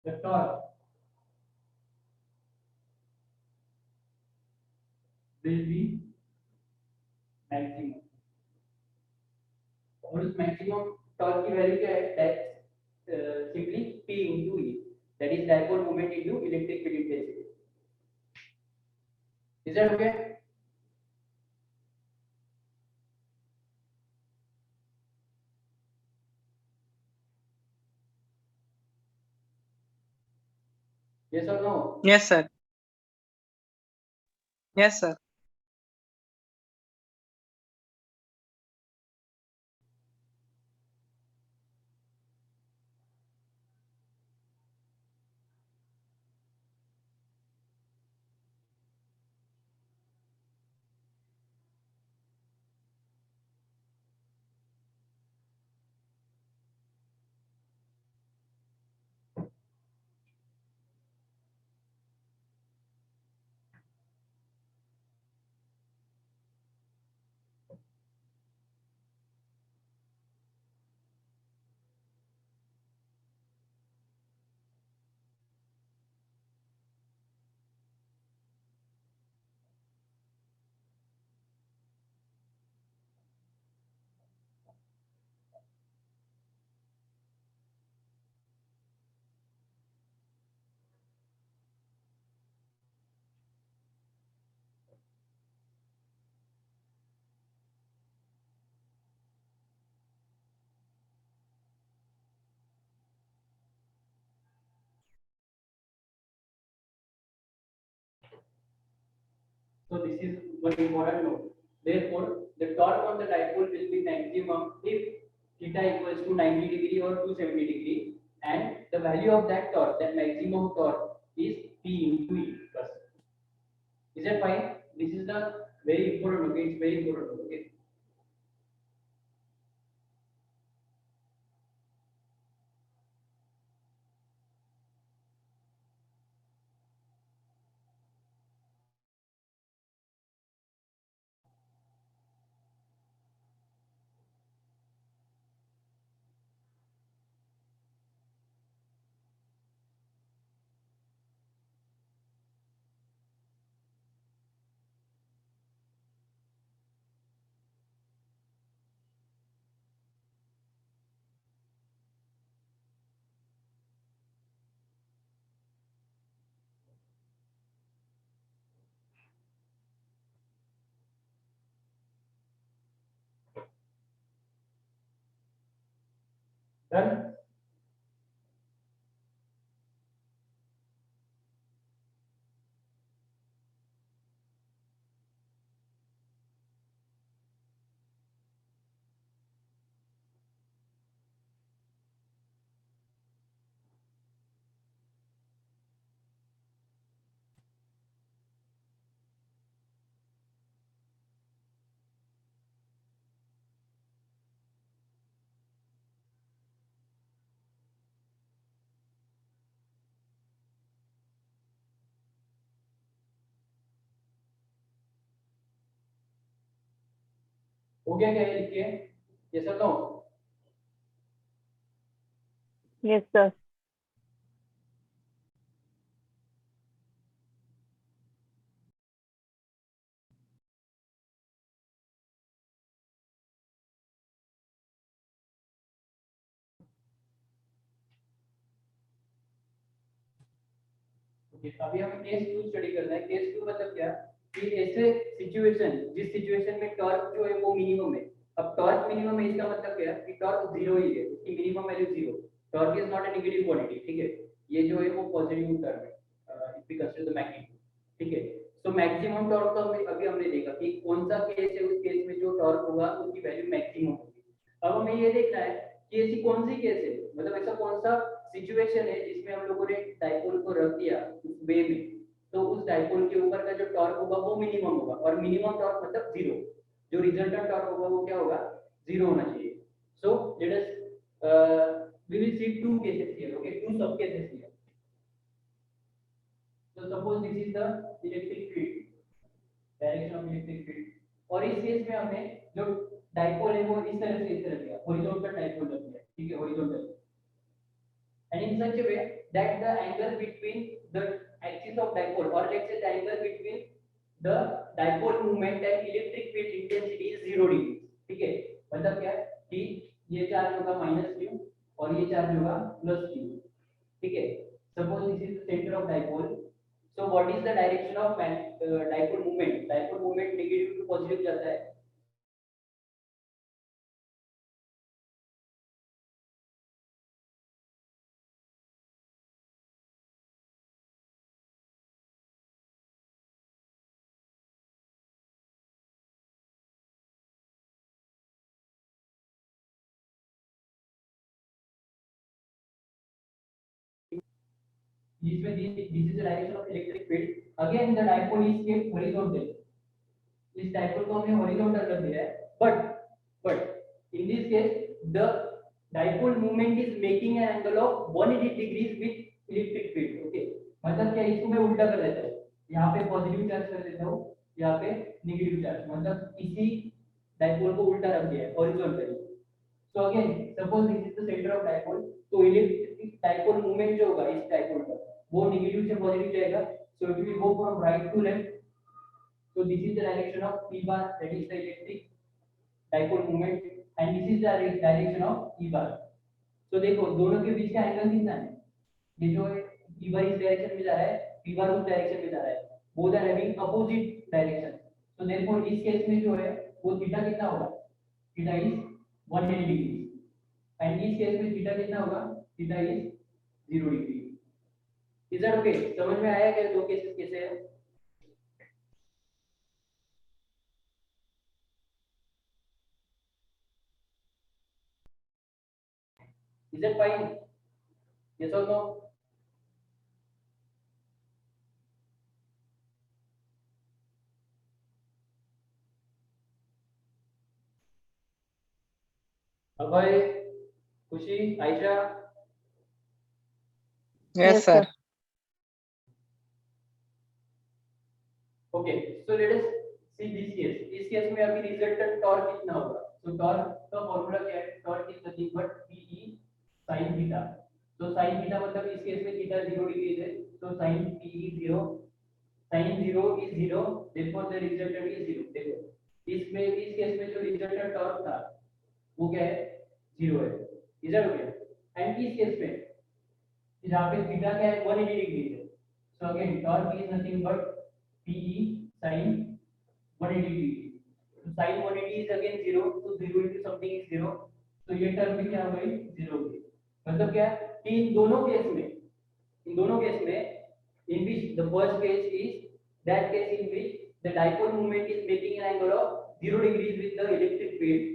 the torque will be maximum. और उस मैक्सिमम टॉर्क की वैल्यू क्या है, that simply p into e, that is dipole moment into electric field intensity. Is that okay? Yes or no? Yes, sir. Yes, sir. So this is one important note. Therefore, the torque on the dipole will be maximum if theta equals to 90 degree or 270 degree, and the value of that torque, that maximum torque, is p into e plus. Is that fine? This is the very important. Okay, it's very important. Okay. Done. हो गया क्या ये लिखिए, yes और no? yes sir, okay, अभी हमें case 2 study करना है। केस 2 मतलब क्या, कि ऐसे सिचुएशन, जिस सिचुएशन में टॉर्क जो है वो मिनिमम है। अब टॉर्क मिनिमम है इसका मतलब क्या है कि टॉर्क जीरो ही है, उसकी minimum value zero. Torque is not a negative quantity, ठीक है, ये जो है वो पॉजिटिव टर्म है if we consider the magnitude, ठीक है। तो मैक्सिमम टॉर्क तो हमें अभी हमने देखा कि कौन सा केस है, उस केस में जो टॉर्क होगा उसकी वैल्यू मैक्सिमम होगी। अब हमें ये देखना है कि ऐसी कौन सी केस है, मतलब ऐसा कौन सा सिचुएशन है जिसमें हम लोगों ने डाइपोल को रख दिया उस वे में, तो उस डाइपोल के ऊपर का जो टॉर्क होगा वो मिनिमम होगा, और मिनिमम टॉर्क मतलब जीरो, जो रिजल्टेंट टॉर्क होगा वो क्या होगा, जीरो होना चाहिए। सो let us we will see two cases here, okay, two sub cases here. So suppose this is the electric field, direction of electric field, और इस केस में हमने जो डाइपोल है वो इस तरह से इस तरह दिया, हॉरिजॉन्टल डाइपोल रख दिया, ठीक है, horizontal, and in such a way that the angle between the axis of dipole, or let's say the angle between the dipole movement and electric field intensity is 0 degree, ठीक है। मतलब क्या है कि ये चार्ज होगा माइनस क्यू और ये चार्ज होगा प्लस क्यू, ठीक है। Suppose this is the centre of dipole, so what is the direction of dipole movement? Dipole movement negative to positive जाता है, this is the direction of electric field, again the dipole is kept horizontal, इस dipole को हमने horizontal रख दिया है, but in this case the dipole movement is making an angle of 180 degrees with electric field, okay. मतलब क्या, इसको मैं उल्टा कर देता हूं, यहाँ पे पॉजिटिव चार्ज कर देता हूँ, यहाँ पे नेगेटिव चार्ज, मतलब इसी डाइपोल को उल्टा रख दिया है horizontally. So again suppose this is the centre of dipole, तो इलेक्ट्रिक डाइपोल मूवमेंट जो होगा इस डाइपोल का वो नेगेटिव से पॉजिटिव जाएगा, so it will go from right to left. So this is the direction of P bar, that is the electric dipole moment, and this is the direction of E bar. So देखो दोनों के बीच का angle कितना है, ये जो है E bar इस डायरेक्शन में जा रहा है, P bar उस डायरेक्शन में जा रहा है, both are having opposite direction. So therefore इस केस में जो है वो थीटा कितना होगा, थीटा इज 180 डिग्री, एंड इस केस में थीटा कितना होगा, theta is 0 degree. Is that okay? समझ में आया क्या दो केसेस कैसे है? Is that fine? Yes or no? अभय, खुशी, Ayesha, yes Yes, sir. sir, okay. So let us see this case, इस केस में अभी रिजल्टेंट टॉर्क कितना होगा, तो टॉर्क का फार्मूला क्या है, torque is nothing but PE sin theta. तो sin थीटा मतलब इस केस में थीटा 0 डिग्री है, तो sin PE 0, sin 0 is 0, therefore the resultant is 0। देखो इसमें इस केस में जो रिजल्टेंट टॉर्क था वो क्या है, 0 है, इधर हो गया। एंड इस केस में जहाँ पे थीटा क्या है, 180 डिग्री है, so again torque is nothing but PE sin 180 degree. So sin 180 is again 0, so 0 into something is 0. तो ये टर्म भी क्या हो गई, 0 हो गई। मतलब क्या है कि इन दोनों केस में in which the first case is that case in which the dipole moment is making an angle of 0 degrees with the electric field,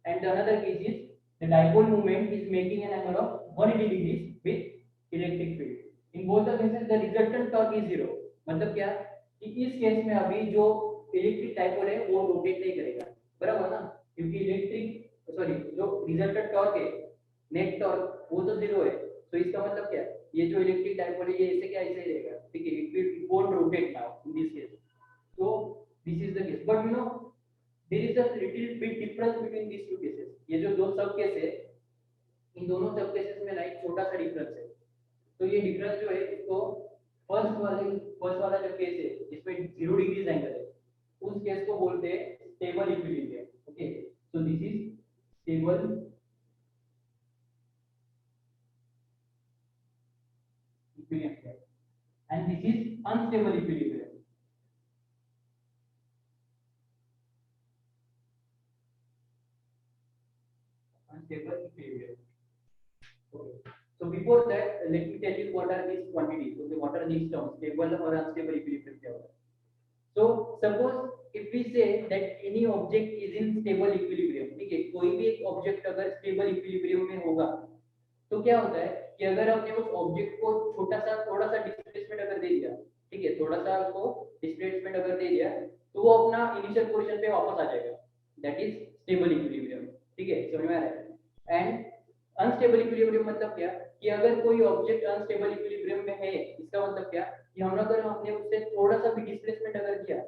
and the another case is the dipole moment is making an angle of 180 degrees with electric field. In both the cases the resultant torque is 0। मतलब क्या कि इस case में अभी जो electric dipole है वो rotate नहीं करेगा, बराबर ना, क्योंकि इलेक्ट्रिक सॉरी जो रिजल्टेंट टॉर्क है, नेट टॉर्क वो तो 0 है। तो इसका मतलब क्या है, ये जो इलेक्ट्रिक डाइपोल है ये ऐसे क्या ऐसे ही रहेगा, ठीक है, it will won't rotate now in this case. So this is the case, but you know there is a little bit difference between these two cases. ये जो दो सब केस है, इन दोनों सब केसेस में ना एक छोटा सा डिफरेंस है। तो ये डिफरेंस जो है इसको फर्स्ट वाला जो केस है जिसमें 0 डिग्री एंगल है, उस केस को बोलते हैं stable equilibrium. Okay, so this is stable equilibrium and this is unstable equilibrium. Unstable equilibrium. Okay. So before that, let me tell you what are these quantities. Okay, what are these terms? Stable or unstable equilibrium क्या होता है? So suppose if we say that any object is in stable equilibrium, ठीक है, कोई भी एक object अगर stable equilibrium में होगा, तो क्या होता है कि अगर हमने उस ऑब्जेक्ट को थोड़ा सा डिस्प्लेसमेंट अगर दे दिया, ठीक है, थोड़ा सा उसको डिस्प्लेसमेंट अगर दे दिया, तो वो अपना इनिशियल पोजीशन पे वापस आ जाएगा। That is stable equilibrium. ठीक है, समझ में आ रहा है? एंड अनस्टेबल इक्विलिब्रियम मतलब क्या कि अगर कोई ऑब्जेक्ट अनस्टेबल इक्विलिब्रियम में है, इसका मतलब क्या कि अगर हमने उससे थोड़ा सा भी डिस्प्लेसमेंट अगर किया,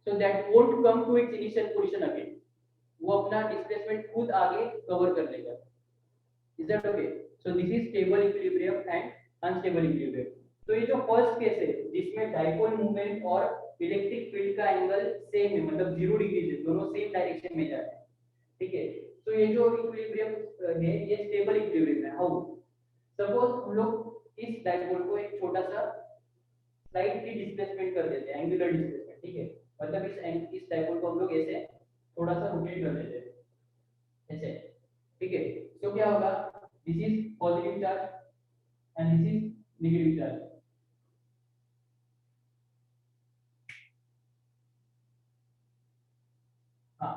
so that won't come to its initial position again, वो अपना डिस्प्लेसमेंट खुद आगे कवर कर लेगा। Is that okay? So this is stable equilibrium and unstable equilibrium. तो ये जो फर्स्ट केस है जिसमें डाइपोल मूवमेंट और इलेक्ट्रिक फील्ड का एंगल सेम है, मतलब 0 डिग्री है, दोनों सेम डायरेक्शन में जा रहे हैं। ठीक है, तो ये जो इक्विलिब्रियम है ये स्टेबल इक्विलिब्रियम है। हाउ? सपोज हम लोग इस डाइपोल को एक छोटा सा स्लाइटली डिस्प्लेसमेंट कर देते हैं, एंगुलर डिस्प्लेसमेंट। ठीक है, मतलब इस डाइपोल को हम लोग ऐसे थोड़ा सा रोटेट कर देते हैं ऐसे। ठीक है, तो क्या होगा? This is positive charge and this is negative charge. हाँ,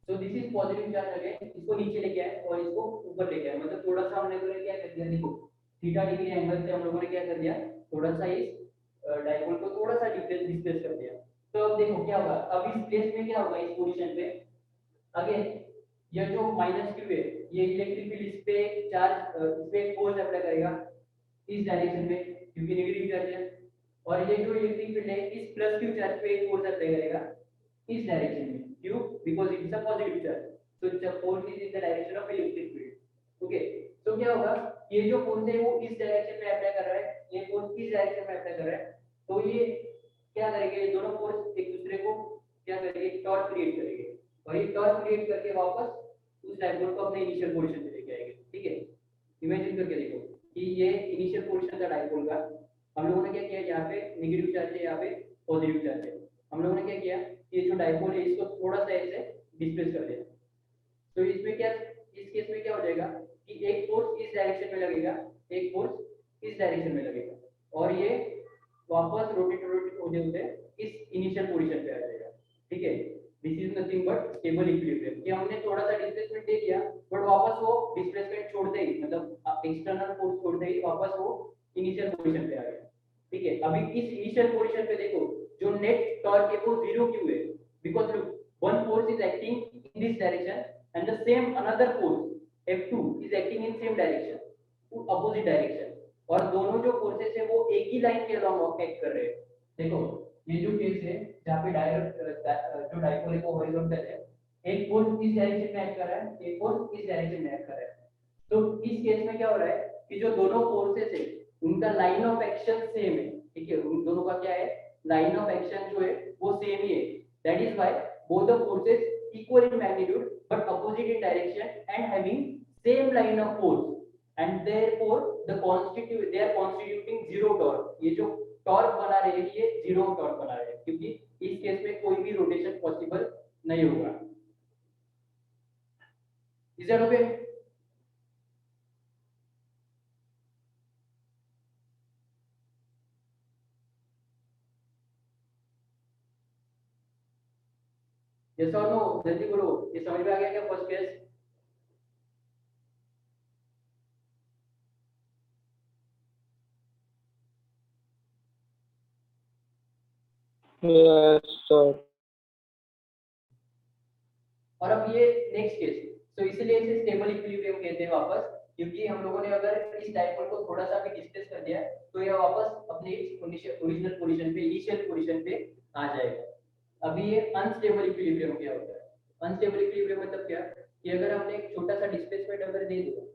so this is positive charge again, इसको नीचे लेके आए और इसको ऊपर लेके आए, मतलब थोड़ा सा हमने क्या कर दिया, देखो थीटा डिग्री एंगल से हम लोगों ने क्या कर दिया, थोड़ा सा इस डाइपोल को थोड़ा सा डिस्प्लेस कर दिया। तो अब देखो क्या होगा, अब इस प्लेस में क्या होगा, इस पोजीशन पे अगेन ये जो माइनस क्यू है, ये इलेक्ट्रिक फील्ड इस पे चार्ज, इस पे फोर्स अप्लाई करेगा इस डायरेक्शन में क्योंकि नेगेटिव चार्ज है, और ये जो इलेक्ट्रिक फील्ड है इस प्लस क्यू चार्ज पे एक फोर्स अप्लाई करेगा इस डायरेक्शन में। क्यों? Because it is a positive charge, so it's a force is in the direction of electric field. Okay, तो क्या होगा, ये जो फोर्स है वो इस डायरेक्शन में अप्लाई कर रहा है, ये फोर्स इस डायरेक्शन में अप्लाई कर रहा है, तो ये क्या करेंगे, ये दोनों फोर्स एक दूसरे को क्या करेंगे, टॉर्क क्रिएट करेंगे, और ये टॉर्क क्रिएट करके वापस उस डायपोल को अपने इनिशियल पोजीशन पे लेके आएंगे। ठीक है, इमेजिन करके देखो कि ये इनिशियल पोजीशन था डायपोल का, हम लोगों ने क्या किया, यहाँ पे नेगेटिव चार्ज है, यहाँ पे पॉजिटिव चार्ज है, हम लोगों ने क्या किया, ये जो डायपोल है इसको थोड़ा सा ऐसे डिस्प्लेस कर दिया। तो इसमें क्या, इस केस में क्या हो जाएगा कि एक फोर्स इस डायरेक्शन में लगेगा, एक फोर्स इस डायरेक्शन में लगेगा, और ये वापस रोटेट होते होते इस इनिशियल पोजीशन पे आ जाएगा। ठीक है, this is nothing but stable equilibrium, कि हमने थोड़ा सा डिस्प्लेसमेंट दे दिया बट वापस वो डिस्प्लेसमेंट छोड़ते ही, मतलब एक्सटर्नल फोर्स छोड़ते ही वापस वो इनिशियल पोजीशन पे आ गया। ठीक है, अभी इस इनिशियल पोजीशन पे देखो जो नेट टॉर्क है वो 0 क्यों है, because one force is acting in this direction and the same another force F2 is acting in same direction, opposite direction, और दोनों जो फोर्सेस है वो एक ही लाइन के अलोंग एक्ट कर रहे हैं। देखो ये जो केस है जहाँ पे जो डाइपोल है वो हॉरिजॉन्टल है, एक फोर्स इस डायरेक्शन में एक्ट कर रहा है, एक फोर्स इस डायरेक्शन में एक्ट कर रहा है। तो इस केस में क्या हो रहा है कि जो दोनों फोर्सेस है उनका लाइन ऑफ एक्शन सेम है। ठीक है, उन दोनों का क्या है, लाइन ऑफ एक्शन जो है वो सेम ही है। That is why both the forces equal in magnitude but opposite in direction and having same line of force, and therefore they are constituting zero torque। ये जो टॉर्क बना रहे हैं ये जीरो टॉर्क बना रहे हैं क्योंकि इस केस में कोई भी रोटेशन पॉसिबल नहीं होगा। Is that okay? यस और नो, जल्दी बोलो, ये समझ में आ गया क्या फर्स्ट केस? Yes, sir. और अब ये नेक्स्ट केस, तो इसलिए इसे स्टेबल इक्विलिब्रियम कहते हैं वापस, क्योंकि हम लोगों ने अगर इस डाइपोल को थोड़ा सा भी डिस्प्लेस कर दिया तो ये वापस अपने ओरिजिनल पोजीशन पे, इनिशियल पोजीशन पे आ जाएगा। अभी ये अनस्टेबल इक्विलिब्रियम क्या होता है? अनस्टेबल इक्विलिब्रियम मतलब क्या कि अगर हमने एक छोटा सा डिस्प्लेसमेंट अगर दे दिया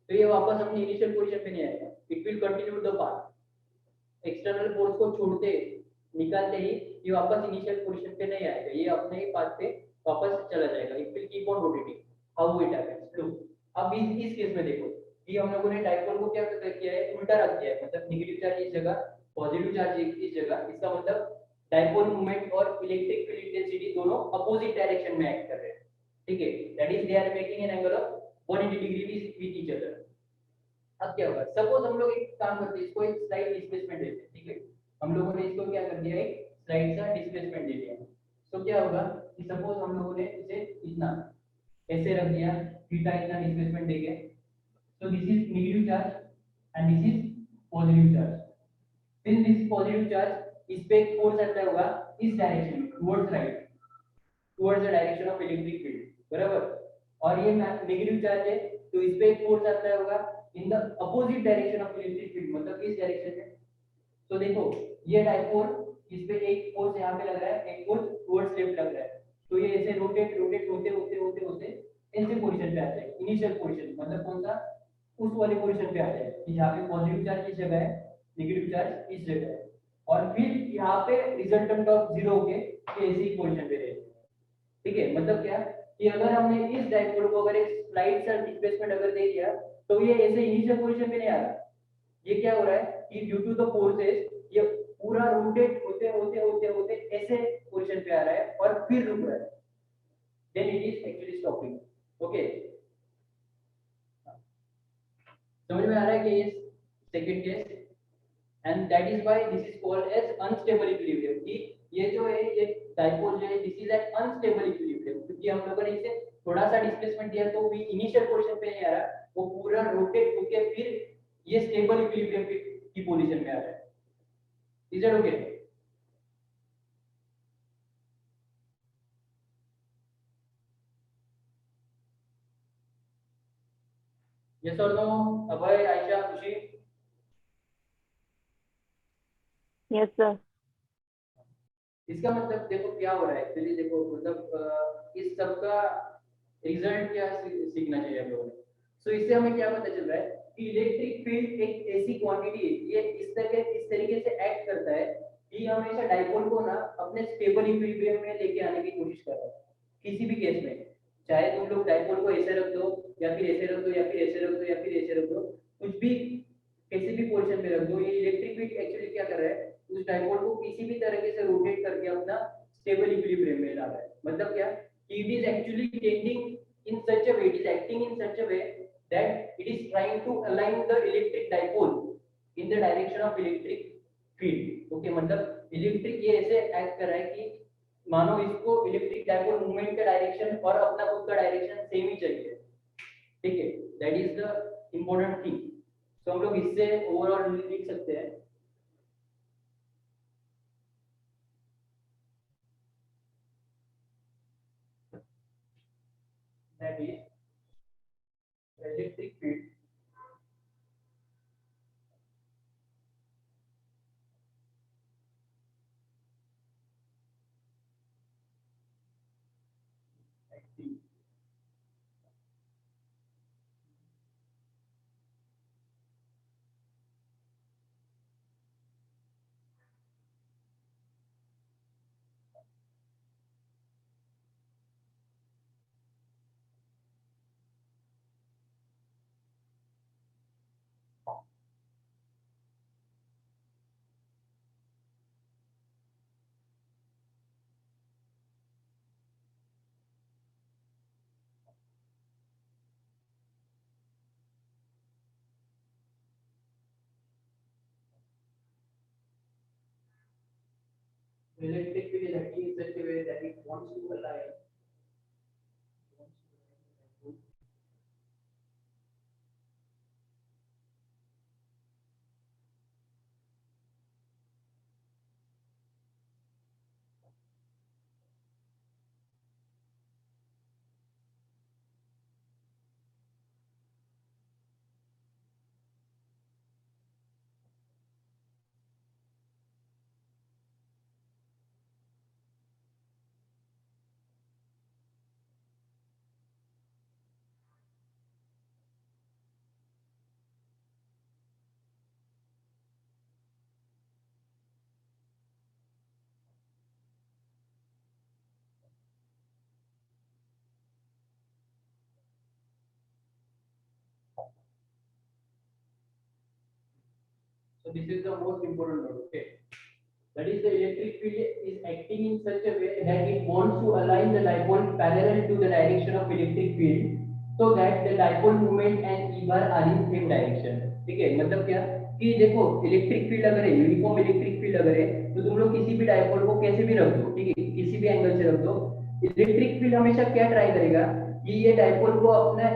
तो ये वापस अपनी इनिशियल पोजीशन पे नहीं आएगा, it will continue the path. External force को छोड़ते निकालते ही ये वापस इनिशियल पोजीशन पे नहीं आएगा, ये अपने ही पाथ पे वापस चला जाएगा, it will keep on rotating. How it happens, look अब इस केस में देखो कि हम लोगों ने डाइपोल को क्या किया है, उल्टा रख दिया है, मतलब नेगेटिव चार्ज इस जगह, पॉजिटिव चार्ज इस जगह। इसका मतलब डाइपोल मूवमेंट और इलेक्ट्रिक फील्ड इंटेंसिटी दोनों अपोजिट डायरेक्शन में एक्ट कर रहे हैं, ठीक है। That is they are making an angle of 180 degree with each other. अब क्या होगा, सपोज हम लोग एक काम करते हैं, इसको एक स्लाइड डिस्प्लेसमेंट देते हैं, ठीक है। हम लोगों ने इसको क्या कर दिया, एक स्लाइड सा डिस्प्लेसमेंट दे दिया। तो क्या होगा कि सपोज हम लोगों ने इसे इतना ऐसे रख दिया, थीटा इतना डिस्प्लेसमेंट देके, so this is negative charge and this is positive charge। since this positive charge इस पे एक फोर्स आता होगा इस डायरेक्शन में towards right, towards the direction of electric field, बराबर। और ये नेगेटिव चार्ज है तो इस पे एक फोर्स आता होगा in the opposite direction of electric field, मतलब इस डायरेक्शन में। तो देखो ये डाइपोल, इस पे एक फोर्स यहाँ पे लग रहा है, एक फोर्स टुवर्ड्स लेफ्ट लग रहा है, तो ये ऐसे रोटेट रोटेट होते होते होते होते ऐसे पोजीशन पे आ जाएगा, इनिशियल पोजीशन, मतलब कौन सा, उस वाले पोजीशन पे आ जाएगा कि जहाँ पे पॉजिटिव चार्ज इस जगह है, नेगेटिव चार्ज इस जगह है, और फिर यहाँ पे रिजल्टेंट ऑफ जीरो के ऐसी पोजीशन पे रहेगा, ठीक है। मतलब क्या कि अगर हमने इस डाइपोल को अगर एक स्लाइड सा डिस्प्लेसमेंट अगर दे दिया तो ये ऐसे इनिशियल पोजीशन पे नहीं आ रहा, ये क्या हो रहा है कि ड्यू टू द फोर्सेस ये पूरा रोटेट होते होते होते होते ऐसे पोजीशन पे आ रहा है और फिर रुक रहा है, then it is actually stopping. Okay, समझ में आ रहा है कि ये second case, and that is why this is called as unstable equilibrium, कि ये जो है ये डाइपोल जो है this is an unstable equilibrium, क्योंकि हम लोगों ने इसे थोड़ा सा डिस्प्लेसमेंट दिया तो भी इनिशियल पोजीशन पे नहीं आ रहा, वो पूरा रोटेट होके फिर ये स्टेबल इक्विलिब्रियम की पोजीशन में आ रहा है। Is it okay? यस और नो? अभय, आयशा, खुशी? Yes, sir. इसका मतलब देखो क्या हो रहा है एक्चुअली, देखो मतलब इस सब का रिजल्ट क्या सीखना चाहिए हम लोगों ने। सो इससे हमें क्या पता चल रहा है कि इलेक्ट्रिक फील्ड एक ऐसी क्वांटिटी है, ये इस तरीके से एक्ट करता है कि हमेशा डाइपोल को ना अपने स्टेबल इक्विलिब्रियम में लेके आने की कोशिश कर रहा है किसी भी केस में। चाहे तुम लोग डाइपोल को ऐसे रख दो या फिर ऐसे रख दो या फिर ऐसे रख दो या फिर ऐसे रख दो, कुछ भी किसी भी पोजीशन में रख दो, ये इलेक्ट्रिक फील्ड एक्चुअली क्या कर रहा है, उस डाइपोल को किसी भी तरीके से रोटेट करके अपना स्टेबल इक्विलिब्रियम में ला रहा है। मतलब क्या कि it is actually tending in such a way, it is acting in such a way that it is trying to align the electric dipole in the direction of electric field। Okay, मतलब electric ये ऐसे act कर रहा है कि मानो इसको electric dipole movement का डायरेक्शन और अपना खुद का डायरेक्शन सेम ही चाहिए, ठीक है। That is the important thing. तो हम लोग इससे ओवरऑल लिख सकते हैं, that is electric field acting electric field is acting in such a way that it wants to align this is the most important note. Okay, that is the electric field is acting in such a way that it wants to align the dipole parallel to the direction of electric field so that the dipole moment and e bar are in same direction. ठीक है, मतलब क्या कि देखो electric field अगर है, uniform electric field अगर है, तो तुम लोग किसी भी डायपोल को कैसे भी रख दो, ठीक है, किसी भी एंगल से रख दो, इलेक्ट्रिक फील्ड हमेशा क्या ट्राई करेगा कि ये डायपोल को अपने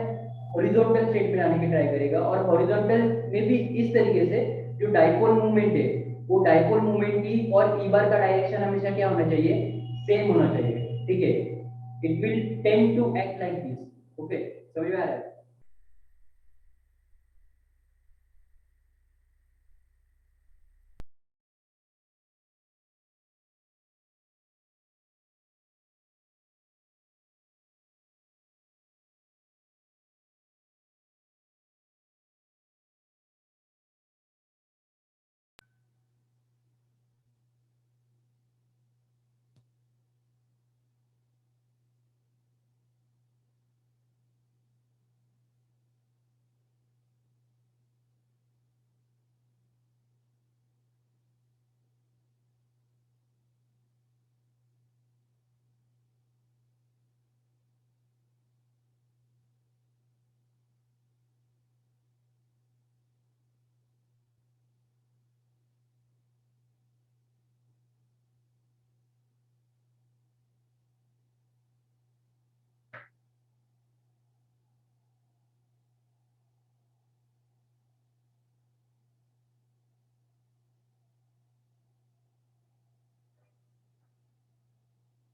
हॉरिजॉन्टल स्टेट में आने की ट्राई करेगा, और हॉरिजॉन्टल में भी इस तरीके से जो डायपोल मूवमेंट है वो डायपोल मूवमेंट की और ई बार का डायरेक्शन हमेशा क्या होना चाहिए, सेम होना चाहिए, ठीक है, it will tend to act like this. Okay, समझ में आ रहा है?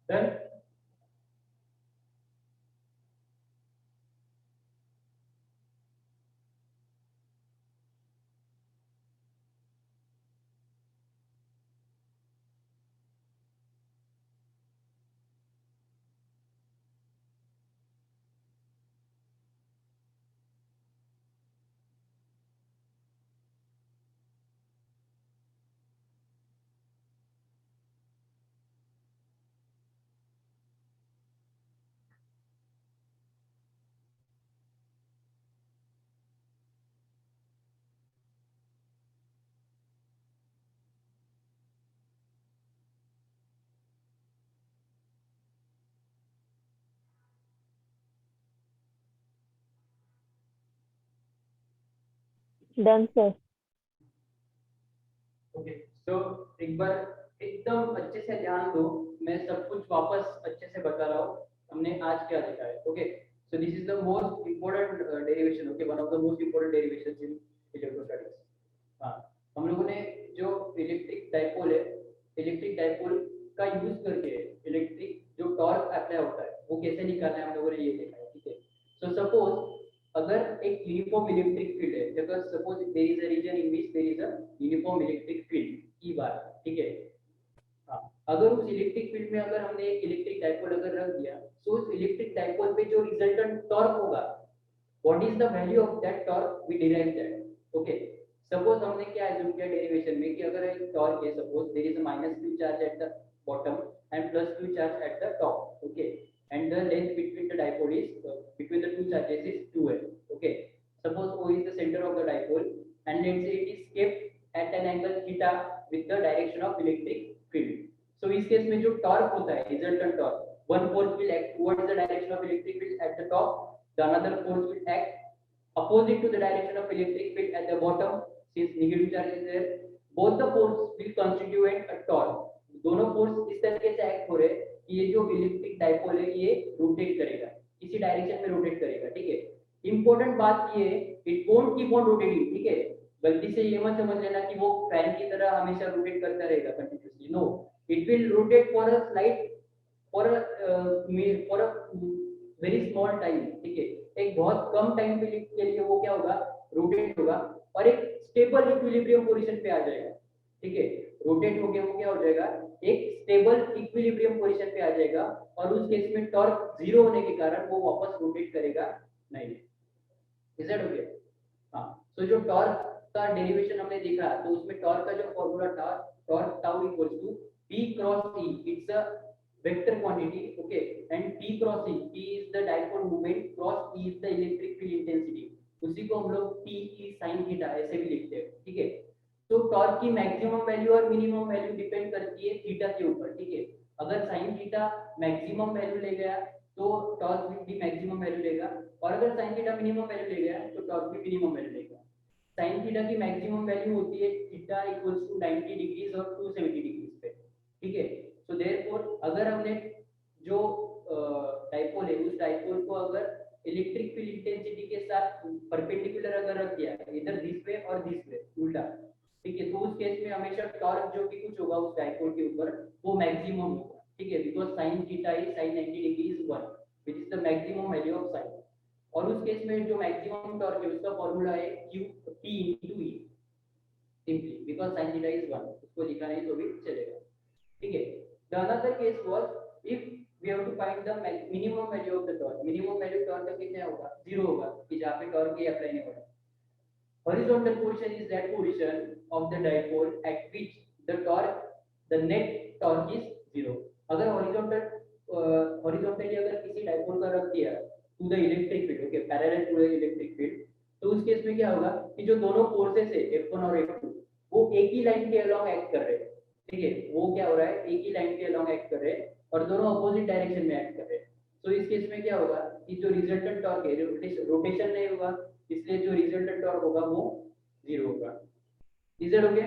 डन. Done, sir. ओके, तो एक बार एकदम अच्छे से ध्यान दो, मैं सब कुछ वापस अच्छे से बता रहा हूँ हमने आज क्या देखा है. Okay, so this is the most important derivation. Okay, one of the most important derivations in electrostatics. हाँ, हम लोगों ने जो इलेक्ट्रिक डाइपोल है, इलेक्ट्रिक डाइपोल का यूज करके इलेक्ट्रिक जो टॉर्क अप्लाई होता है वो कैसे निकालना है हम लोगों ने ये देखा है. ठीक है, सो सपोज अगर एक यूनिफॉर्म इलेक्ट्रिक फील्ड है, अगर suppose there is a region in which there is a uniform electric field E bar, ठीक है, हाँ, अगर उस इलेक्ट्रिक फील्ड में अगर हमने एक इलेक्ट्रिक डाइपोल अगर रख दिया, तो उस इलेक्ट्रिक डाइपोल पे जो रिजल्टेंट टॉर्क होगा, what is the value of that torque, we derive that. Okay, suppose हमने क्या एज्यूम किया डेरिवेशन में कि अगर एक टॉर्क है, suppose there is a minus q charge at the bottom end plus q charge at the top. Okay, and the length between the dipole is between the two charges is 2l. Okay, suppose O is the center of the dipole and let's say it is kept at an angle theta with the direction of electric field. So इस case में जो torque होता है, resultant torque, one force will act towards the direction of electric field at the top, the another force will act opposite to the direction of electric field at the bottom. Since negative charge is there, both the force will constitute a torque. दोनों force इस तरीके से act हो रहे हैं कि ये जो इलेक्ट्रिक डाइपोल है ये रोटेट करेगा, इसी डायरेक्शन में रोटेट करेगा. ठीक है, इंपॉर्टेंट बात ये है, it won't keep on rotating. ठीक है, गलती से ये मत समझ लेना कि वो फैन की तरह हमेशा रोटेट करता रहेगा continuously. No, it will rotate for a slight for a very small time. ठीक है, एक बहुत कम टाइम के लिए वो क्या होगा, रोटेट होगा और एक स्टेबल इक्विलिब्रियम पोजीशन पे आ जाएगा. ठीक है, रोटेट होके वो क्या हो जाएगा, एक स्टेबल इक्विलिब्रियम पोजीशन पे आ जाएगा और उस केस में टॉर्क जीरो होने के कारण वो वापस रोटेट करेगा नहीं. Is that okay? हाँ, तो जो टॉर्क का डेरिवेशन हमने देखा, तो उसमें टॉर्क का जो फॉर्मूला था, torque tau equals to P cross E. It's a vector quantity. Okay, and P cross E, P is the dipole moment, cross E is the electric field intensity. उसी को हम लोग P E sin थीटा ऐसे भी लिखते हैं. ठीक है, तो टॉर्क की मैक्सिमम वैल्यू और मिनिमम वैल्यू डिपेंड करती है थीटा के ऊपर, ठीक है। अगर साइन थीटा मैक्सिमम वैल्यू ले गया तो टॉर्क भी मैक्सिमम वैल्यू लेगा, और अगर साइन थीटा मिनिमम वैल्यू ले गया तो टॉर्क भी मिनिमम वैल्यू लेगा। साइन थीटा की मैक्सिमम वैल्यू होती है थीटा इक्वल्स टू 90 डिग्रीज और 270 डिग्रीज पे, ठीक है। सो देयरफॉर अगर हमने जो डाइपोल है उस डाइपोल को अगर इलेक्ट्रिक फील्ड इंटेंसिटी के साथ परपेंडिकुलर अगर रख दिया इधर दिस वे और दिस वे उल्टा, ठीक है, तो उस केस में हमेशा टॉर्क जो भी कुछ होगा उस डाइपोल के ऊपर वो मैक्सिमम होगा, ठीक है, because sine theta is sin 90 degree is 1 which is the maximum value of sine. और उस केस में जो मैक्सिमम टॉर्क है उसका फार्मूला है q t into e, simply because sin theta is 1, उसको लिखा नहीं तो भी चलेगा, ठीक है। The another case was if we have to find the minimum value of the torque, minimum value torque का कितना होगा, 0 होगा, कि जहां पे टॉर्क ही अप्लाई नहीं हो रहा। Horizontal portion is that portion of the dipole at which the torque, the net torque is 0. अगर horizontally अगर किसी डाइपोल का रख दिया to the electric field, okay, parallel to the electric field, तो उस केस में क्या होगा कि जो दोनों फोर्सेस है F1 और F2 वो एक ही लाइन के अलोंग एक्ट कर रहे हैं, ठीक है, वो क्या हो रहा है एक ही लाइन के अलोंग एक्ट कर रहे हैं और दोनों अपोजिट डायरेक्शन में एक्ट कर रहे हैं। तो इस केस में क्या होगा कि जो रिजल्टेंट टॉर्क है रोटेशन नहीं होगा, इसलिए जो रिजल्टेंट टॉर्क होगा वो 0 होगा। Is that okay?